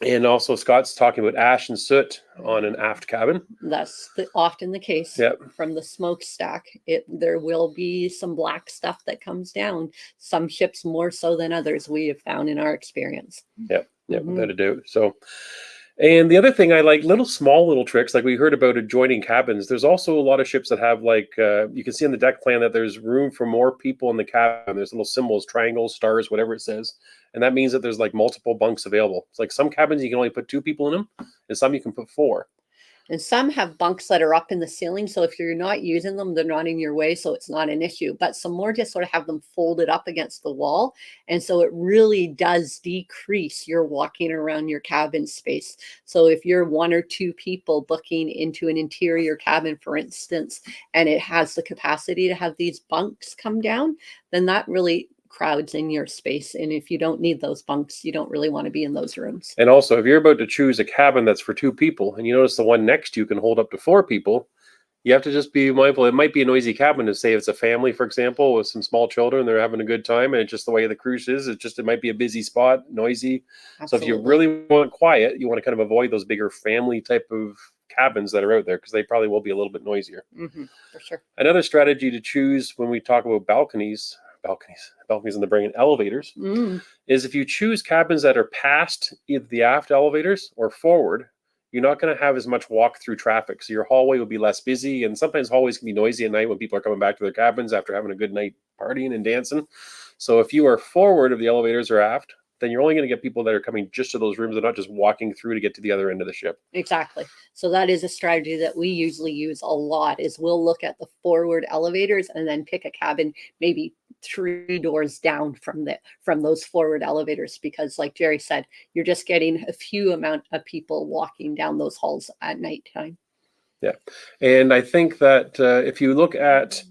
And also Scott's talking about ash and soot on an aft cabin. That's often the case. From the smokestack. There will be some black stuff that comes down. Some ships more so than others, we have found in our experience. Without a doubt. So, and the other thing I like, small little tricks, like we heard about adjoining cabins. There's also a lot of ships that have you can see in the deck plan that there's room for more people in the cabin. There's little symbols, triangles, stars, whatever it says. And that means that there's multiple bunks available. It's like some cabins you can only put 2 people in them, and some you can put 4. And some have bunks that are up in the ceiling. So if you're not using them, they're not in your way. So it's not an issue. But some more just sort of have them folded up against the wall. And so it really does decrease your walking around your cabin space. So if you're 1 or 2 people booking into an interior cabin, for instance, and it has the capacity to have these bunks come down, then that really crowds in your space. And if you don't need those bunks, you don't really want to be in those rooms. And also, if you're about to choose a cabin that's for 2 people and you notice the one next to you can hold up to 4 people, you have to just be mindful. It might be a noisy cabin to say if it's a family, for example, with some small children, they're having a good time, and it's just the way the cruise is. It might be a busy spot, noisy. Absolutely. So if you really want quiet, you want to kind of avoid those bigger family type of cabins that are out there, because they probably will be a little bit noisier. For sure. Another strategy to choose when we talk about balconies and the bringing elevators is if you choose cabins that are past either the aft elevators or forward, you're not going to have as much walk through traffic. So your hallway will be less busy, and sometimes hallways can be noisy at night when people are coming back to their cabins after having a good night partying and dancing. So if you are forward of the elevators or aft, then you're only going to get people that are coming just to those rooms. They're not just walking through to get to the other end of the ship. Exactly. So that is a strategy that we usually use a lot, is we'll look at the forward elevators and then pick a cabin maybe 3 doors down from those forward elevators, because like Jerry said, you're just getting a few amount of people walking down those halls at nighttime. Yeah. And I think that if you look at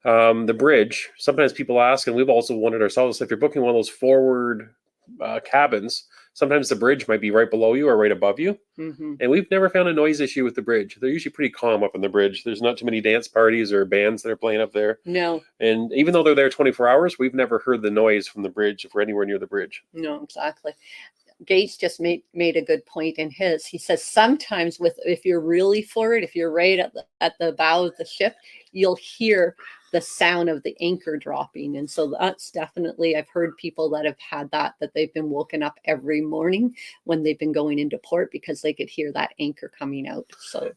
the bridge, sometimes people ask, and we've also wondered ourselves, if you're booking one of those forward cabins, sometimes the bridge might be right below you or right above you. Mm-hmm. And we've never found a noise issue with the bridge. They're usually pretty calm up on the bridge. There's not too many dance parties or bands that are playing up there. No. And even though they're there 24 hours, we've never heard the noise from the bridge if we're anywhere near the bridge. No, exactly. Gates just made a good point in his. He says sometimes if you're really forward, if you're right at the bow of the ship, you'll hear the sound of the anchor dropping. And so that's definitely, I've heard people that have had that they've been woken up every morning when they've been going into port because they could hear that anchor coming out. So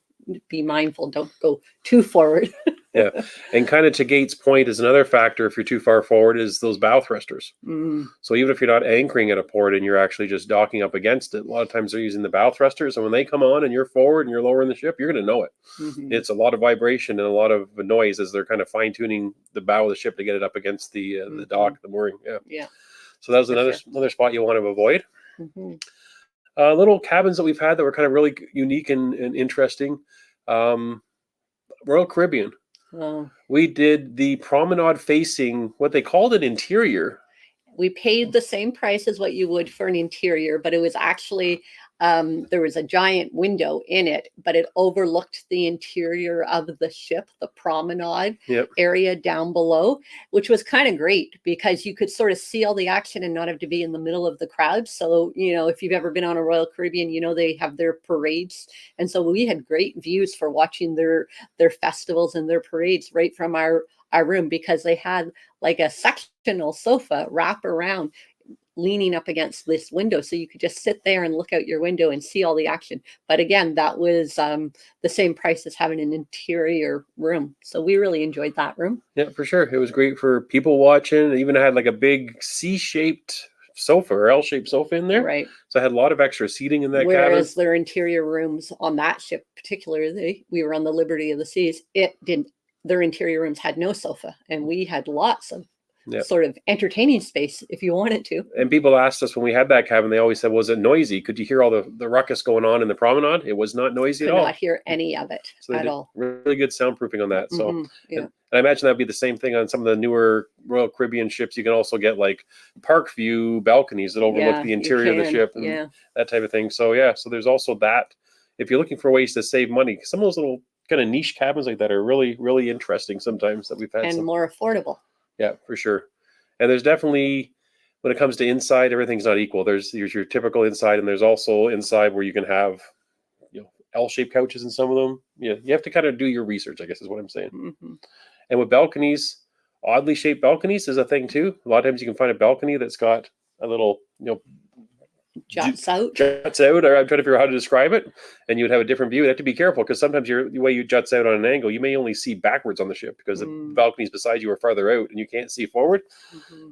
be mindful, don't go too forward. Yeah. And kind of to Gates' point is another factor if you're too far forward is those bow thrusters. Mm. So even if you're not anchoring at a port and you're actually just docking up against it, a lot of times they're using the bow thrusters. And when they come on and you're forward and you're lowering the ship, you're going to know it. Mm-hmm. It's a lot of vibration and a lot of noise as they're kind of fine tuning the bow of the ship to get it up against the dock, the mooring. Yeah. Yeah. So that was another spot you want to avoid. Mm-hmm. Little cabins that we've had that were kind of really unique and interesting. Royal Caribbean. Oh. We did the promenade facing what they called an interior. We paid the same price as what you would for an interior, but it was actually there was a giant window in it, but it overlooked the interior of the ship, the promenade area down below, which was kind of great because you could sort of see all the action and not have to be in the middle of the crowd. So, if you've ever been on a Royal Caribbean, they have their parades. And so we had great views for watching their festivals and their parades right from our room because they had like a sectional sofa wrap around leaning up against this window, so you could just sit there and look out your window and see all the action. But again, that was the same price as having an interior room, so we really enjoyed that room. Yeah, for sure. It was great for people watching. It even had like a big C-shaped sofa or L-shaped sofa in there, right? So I had a lot of extra seating in that Whereas cabin. their interior rooms on that ship, particularly, we were on the Liberty of the Seas, their interior rooms had no sofa, and we had lots of sort of entertaining space if you wanted to. And people asked us when we had that cabin, they always said, was it noisy? Could you hear all the ruckus going on in the promenade? It was not noisy at all. Could not hear any of it at all. Really good soundproofing on that. So and I imagine that'd be the same thing on some of the newer Royal Caribbean ships. You can also get like park view balconies that overlook the interior of the ship and that type of thing. So so there's also that. If you're looking for ways to save money, some of those little kind of niche cabins like that are really, really interesting sometimes that we've had. And more affordable. Yeah, for sure. And there's definitely, when it comes to inside, everything's not equal. There's your typical inside, and there's also inside where you can have, L-shaped couches in some of them. Yeah, you have to kind of do your research, I guess is what I'm saying. Mm-hmm. And with balconies, oddly shaped balconies is a thing too. A lot of times you can find a balcony that's got a little, juts out, or I'm trying to figure out how to describe it, and you'd have a different view. You have to be careful because sometimes the way you juts out on an angle, you may only see backwards on the ship because the balconies beside you are farther out and you can't see forward.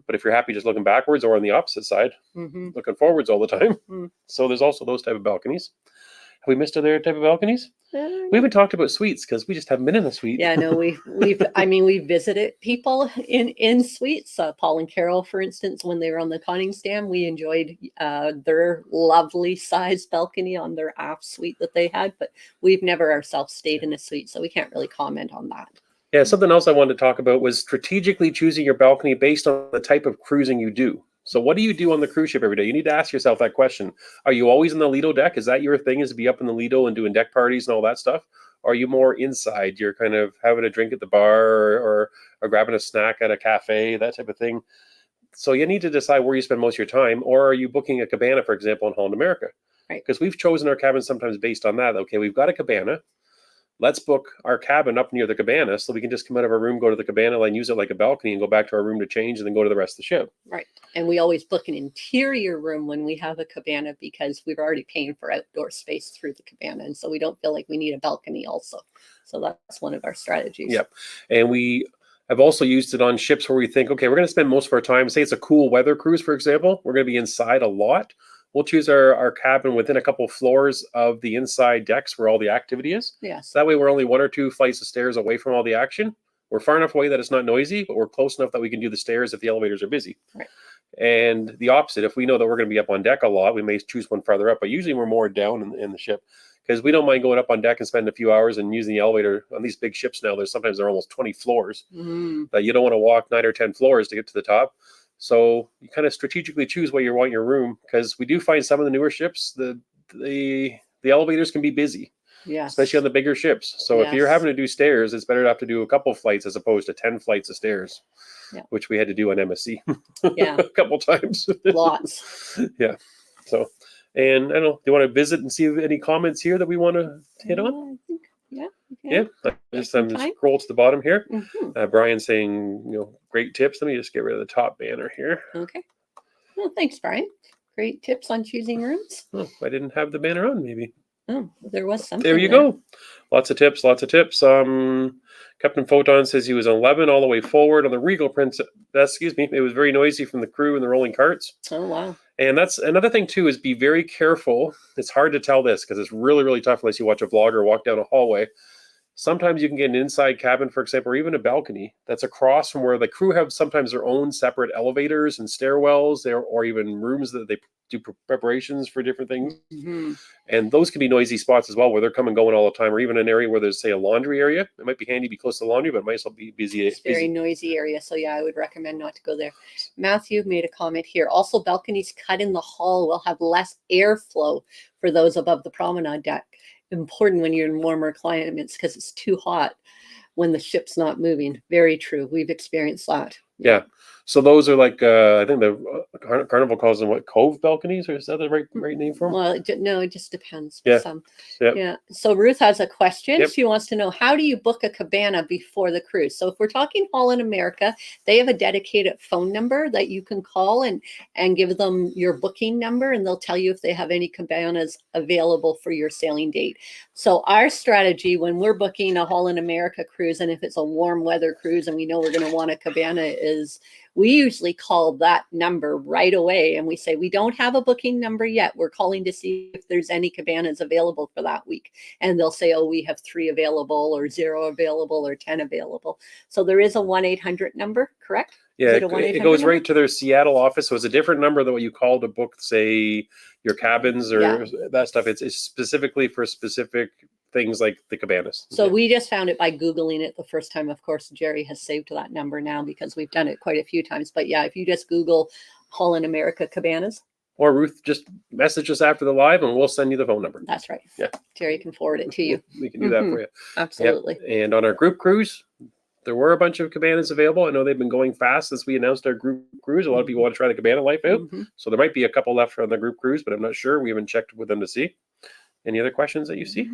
But if you're happy just looking backwards or on the opposite side, looking forwards all the time. So there's also those type of balconies. Have we missed other type of balconies? We haven't talked about suites because we just haven't been in a suite. Yeah, no, we visited people in suites. Paul and Carol, for instance, when they were on the conning stand, we enjoyed their lovely sized balcony on their aft suite that they had. But we've never ourselves stayed in a suite, so we can't really comment on that. Yeah, something else I wanted to talk about was strategically choosing your balcony based on the type of cruising you do. So what do you do on the cruise ship every day? You need to ask yourself that question. Are you always on the Lido deck? Is that your thing, is to be up in the Lido and doing deck parties and all that stuff? Or are you more inside? You're kind of having a drink at the bar or grabbing a snack at a cafe, that type of thing. So you need to decide where you spend most of your time. Or are you booking a cabana, for example, in Holland America? Right. Because we've chosen our cabins sometimes based on that. Okay, we've got a cabana. Let's book our cabin up near the cabana so we can just come out of our room, go to the cabana, and use it like a balcony and go back to our room to change and then go to the rest of the ship. Right. And we always book an interior room when we have a cabana because we're already paying for outdoor space through the cabana. And so we don't feel like we need a balcony also. So that's one of our strategies. Yep. And we have also used it on ships where we think, okay, we're going to spend most of our time, say it's a cool weather cruise, for example, we're going to be inside a lot. We'll choose our cabin within a couple of floors of the inside decks where all the activity is. Yes. So that way we're only 1 or 2 flights of stairs away from all the action. We're far enough away that it's not noisy, but we're close enough that we can do the stairs if the elevators are busy. Right. And the opposite, if we know that we're going to be up on deck a lot, we may choose one farther up, but usually we're more down in the ship because we don't mind going up on deck and spending a few hours and using the elevator on these big ships now. Sometimes they're almost 20 floors that you don't want to walk 9 or 10 floors to get to the top. So you kind of strategically choose where you want your room, because we do find some of the newer ships, the elevators can be busy. Yes. Especially on the bigger ships. So if you're Yes. having to do stairs, it's better to have to do a couple flights as opposed to 10 flights of stairs, which we had to do on MSC a couple times. Lots. Yeah. So, and I don't know, do you want to visit and see any comments here that we want to hit on? I think, yeah. I'm just scroll to the bottom here. Mm-hmm. Brian saying, great tips. Let me just get rid of the top banner here. Okay. Well, thanks, Brian. Great tips on choosing rooms. Oh, I didn't have the banner on, maybe. Oh, there was something. There you go. Lots of tips. Captain Photon says he was 11 all the way forward on the Regal Princess. Excuse me. It was very noisy from the crew and the rolling carts. Oh, wow. And that's another thing too, is be very careful. It's hard to tell this because it's really, really tough unless you watch a vlog or walk down a hallway. Sometimes you can get an inside cabin, for example, or even a balcony that's across from where the crew have sometimes their own separate elevators and stairwells there, or even rooms that they do preparations for different things. Mm-hmm. And those can be noisy spots as well, where they're coming and going all the time, or even an area where there's, say, a laundry area. It might be handy to be close to the laundry, but it might as well be busy. It's a very noisy area. So yeah, I would recommend not to go there. Matthew made a comment here. Also, balconies cut in the hall will have less airflow for those above the promenade deck. Important when you're in warmer climates because it's too hot when the ship's not moving. Very true. We've experienced that. Yeah. So those are like, I think the Carnival calls them what, cove balconies, or is that the right name for them? Well, no, it just depends. Yeah. Yeah. So Ruth has a question. Yep. She wants to know, how do you book a cabana before the cruise? So if we're talking Holland America, they have a dedicated phone number that you can call and give them your booking number, and they'll tell you if they have any cabanas available for your sailing date. So our strategy when we're booking a Holland America cruise, and if it's a warm weather cruise and we know we're going to want a cabana, is we usually call that number right away and we say, we don't have a booking number yet. We're calling to see if there's any cabanas available for that week. And they'll say, oh, we have 3 available, or 0 available, or 10 available. So there is a 1-800 number, correct? Yeah, it goes number? right to their Seattle office. So it's a different number than what you call to book, say, your cabins or that stuff. It's specifically for specific things like the cabanas. So we just found it by Googling it the first time. Of course, Jerry has saved that number now because we've done it quite a few times. But yeah, if you just Google Holland America cabanas. Or Ruth, just message us after the live and we'll send you the phone number. That's right. Yeah. Jerry can forward it to you. We can do that for you. Absolutely. Yep. And on our group cruise, there were a bunch of cabanas available. I know they've been going fast since we announced our group cruise. A lot of people want to try the cabana life out. So there might be a couple left on the group cruise, but I'm not sure. We haven't checked with them to see. Any other questions that you see?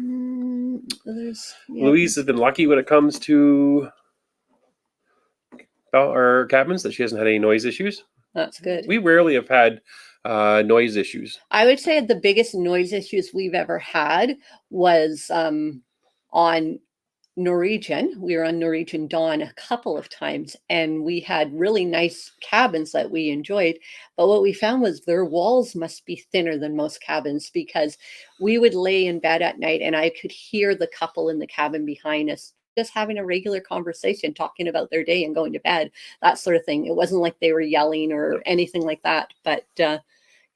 Louise has been lucky when it comes to our cabins that she hasn't had any noise issues. That's good. We rarely have had noise issues. I would say the biggest noise issues we've ever had was on Norwegian. We were on Norwegian Dawn a couple of times, and we had really nice cabins that we enjoyed. But what we found was their walls must be thinner than most cabins, because we would lay in bed at night and I could hear the couple in the cabin behind us just having a regular conversation, talking about their day and going to bed, that sort of thing. It wasn't like they were yelling or anything like that. But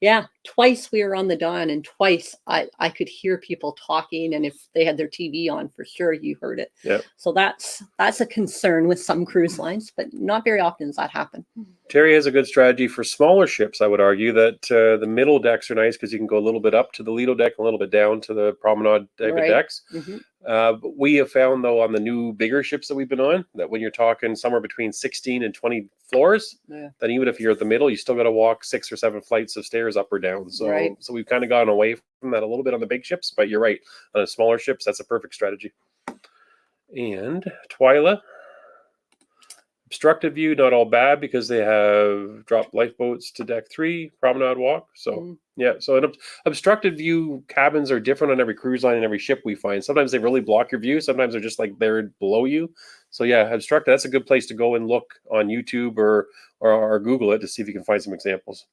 yeah, twice we were on the Dawn, and twice I could hear people talking, and if they had their TV on, for sure you heard it. Yeah. So that's a concern with some cruise lines, but not very often does that happen. Terry has a good strategy for smaller ships. I would argue that the middle decks are nice because you can go a little bit up to the Lido deck, a little bit down to the promenade type of decks. But we have found, though, on the new bigger ships that we've been on, that when you're talking somewhere between 16 and 20 floors, then even if you're at the middle, you still got to walk 6 or 7 flights of stairs up or down. So, so we've kind of gone away from that a little bit on the big ships, but you're right. On the smaller ships, that's a perfect strategy. And Twyla, obstructed view, not all bad because they have dropped lifeboats to deck 3, promenade walk. So yeah, so an obstructed view cabins are different on every cruise line and every ship we find. Sometimes they really block your view. Sometimes they're just like they're below you. So yeah, obstructed, that's a good place to go and look on YouTube or Google it to see if you can find some examples.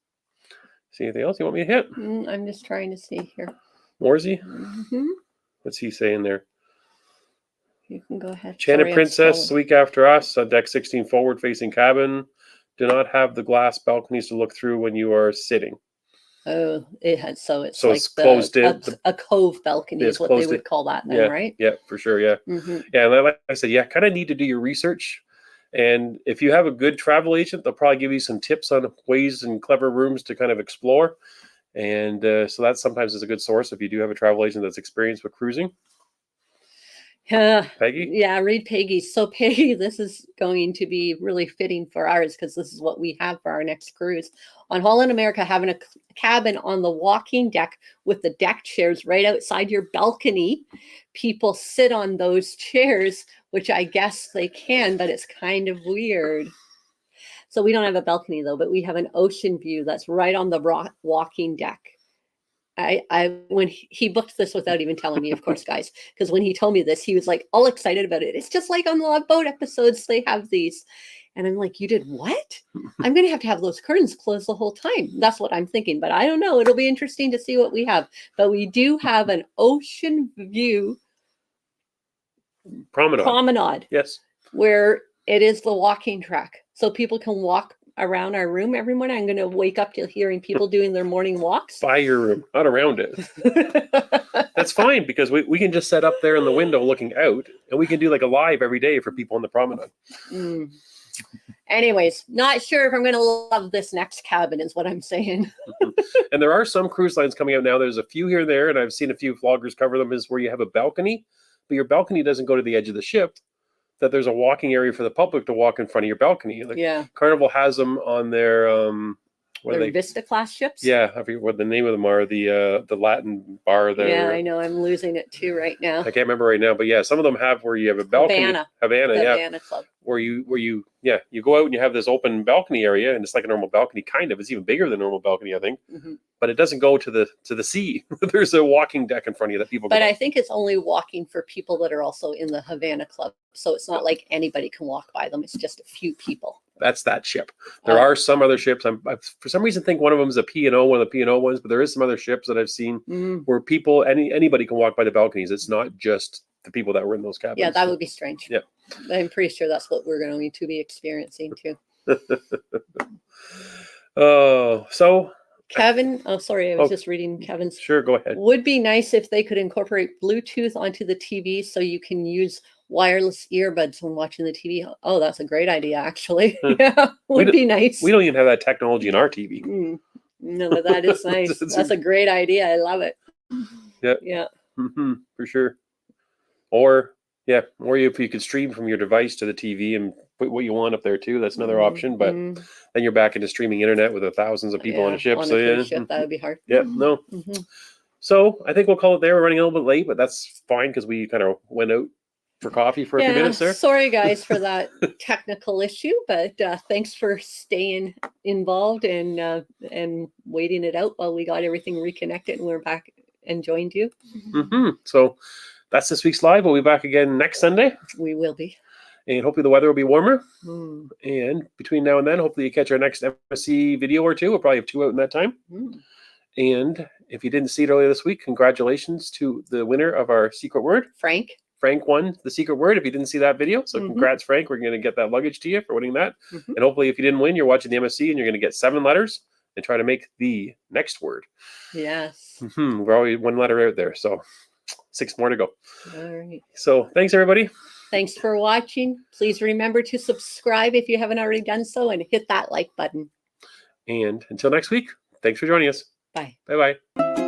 See anything else you want me to hit? I'm just trying to see here. Morsey? What's he saying there? You can go ahead. Chanted Princess, the week after us, on deck 16 forward facing cabin. Do not have the glass balconies to look through when you are sitting. Oh, it had it's So like it's closed in. a cove balcony It's is what they closed would in. call that then, Yeah, right? yeah, for sure. Yeah. Yeah, and like I said, yeah, kind of need to do your research. And if you have a good travel agent, they'll probably give you some tips on ways and clever rooms to kind of explore. And so that sometimes is a good source if you do have a travel agent that's experienced with cruising. Peggy? Yeah, read Peggy's. So Peggy, this is going to be really fitting for ours because this is what we have for our next cruise. On Holland America, having a cabin on the walking deck with the deck chairs right outside your balcony. People sit on those chairs, which I guess they can, but it's kind of weird. So we don't have a balcony though, but we have an ocean view that's right on the walking deck. When he booked this without even telling me, of course, guys, because when he told me this, he was like all excited about it. It's just like on the Love Boat episodes, they have these. And I'm like, you did what? I'm going to have those curtains closed the whole time. That's what I'm thinking, but I don't know. It'll be interesting to see what we have. But we do have an ocean view promenade. Yes. Where it is the walking track. So people can walk around our room every morning. I'm going to wake up to hearing people doing their morning walks. By your room, not around it. That's fine because we can just set up there in the window looking out and we can do like a live every day for people on the promenade. Anyways, not sure if I'm going to love this next cabin is what I'm saying. And there are some cruise lines coming out now. There's a few here and there, and I've seen a few vloggers cover them, is where you have a balcony, but your balcony doesn't go to the edge of the ship. That there's a walking area for the public to walk in front of your balcony. Like Carnival has them on their Vista class ships. Yeah, I forget what the name of them are. The Latin bar there. Yeah, I know. I'm losing it too right now. I can't remember right now, but yeah, some of them have where you have a balcony. Havana Club. Where you go out and you have this open balcony area, and it's like a normal balcony, kind of. It's even bigger than a normal balcony, I think. But it doesn't go to the sea. There's a walking deck in front of you that people. But I think it's only walking for people that are also in the Havana Club, so it's not like anybody can walk by them. It's just a few people. That's that ship. There are some other ships. I for some reason think one of them is a P&O, one of the P&O ones, but there is some other ships that I've seen where people, anybody can walk by the balconies. It's not just the people that were in those cabins. Yeah, that would be strange. Yeah. I'm pretty sure that's what we're going to be experiencing too. So Kevin, sorry, I was just reading Kevin's. Sure, go ahead. Would be nice if they could incorporate Bluetooth onto the TV so you can use wireless earbuds when watching the TV. Oh, that's a great idea, actually. Yeah, would be nice. We don't even have that technology in our TV. No, but that is nice. That's a great idea. I love it. Yeah. For sure. Or if you could stream from your device to the TV and put what you want up there too, that's another option. But then you're back into streaming internet with thousands of people on a ship. On a cruise ship, that would be hard. Yeah, no. So I think we'll call it there. We're running a little bit late, but that's fine because we kind of went out for coffee for a few minutes there. Sorry guys for that technical issue, but thanks for staying involved and waiting it out while we got everything reconnected and we're back and joined you. So that's this week's live. We'll be back again next Sunday. We will be. And hopefully the weather will be warmer. And between now and then, hopefully you catch our next MSC video or two. We'll probably have 2 out in that time. And if you didn't see it earlier this week, congratulations to the winner of our secret word. Frank. Frank won the secret word if you didn't see that video. So congrats, Frank. We're going to get that luggage to you for winning that. And hopefully if you didn't win, you're watching the MSC and you're going to get 7 letters and try to make the next word. Yes. We're always 1 letter out there. So 6 more to go. All right. So thanks, everybody. Thanks for watching. Please remember to subscribe if you haven't already done so and hit that like button. And until next week, thanks for joining us. Bye. Bye-bye.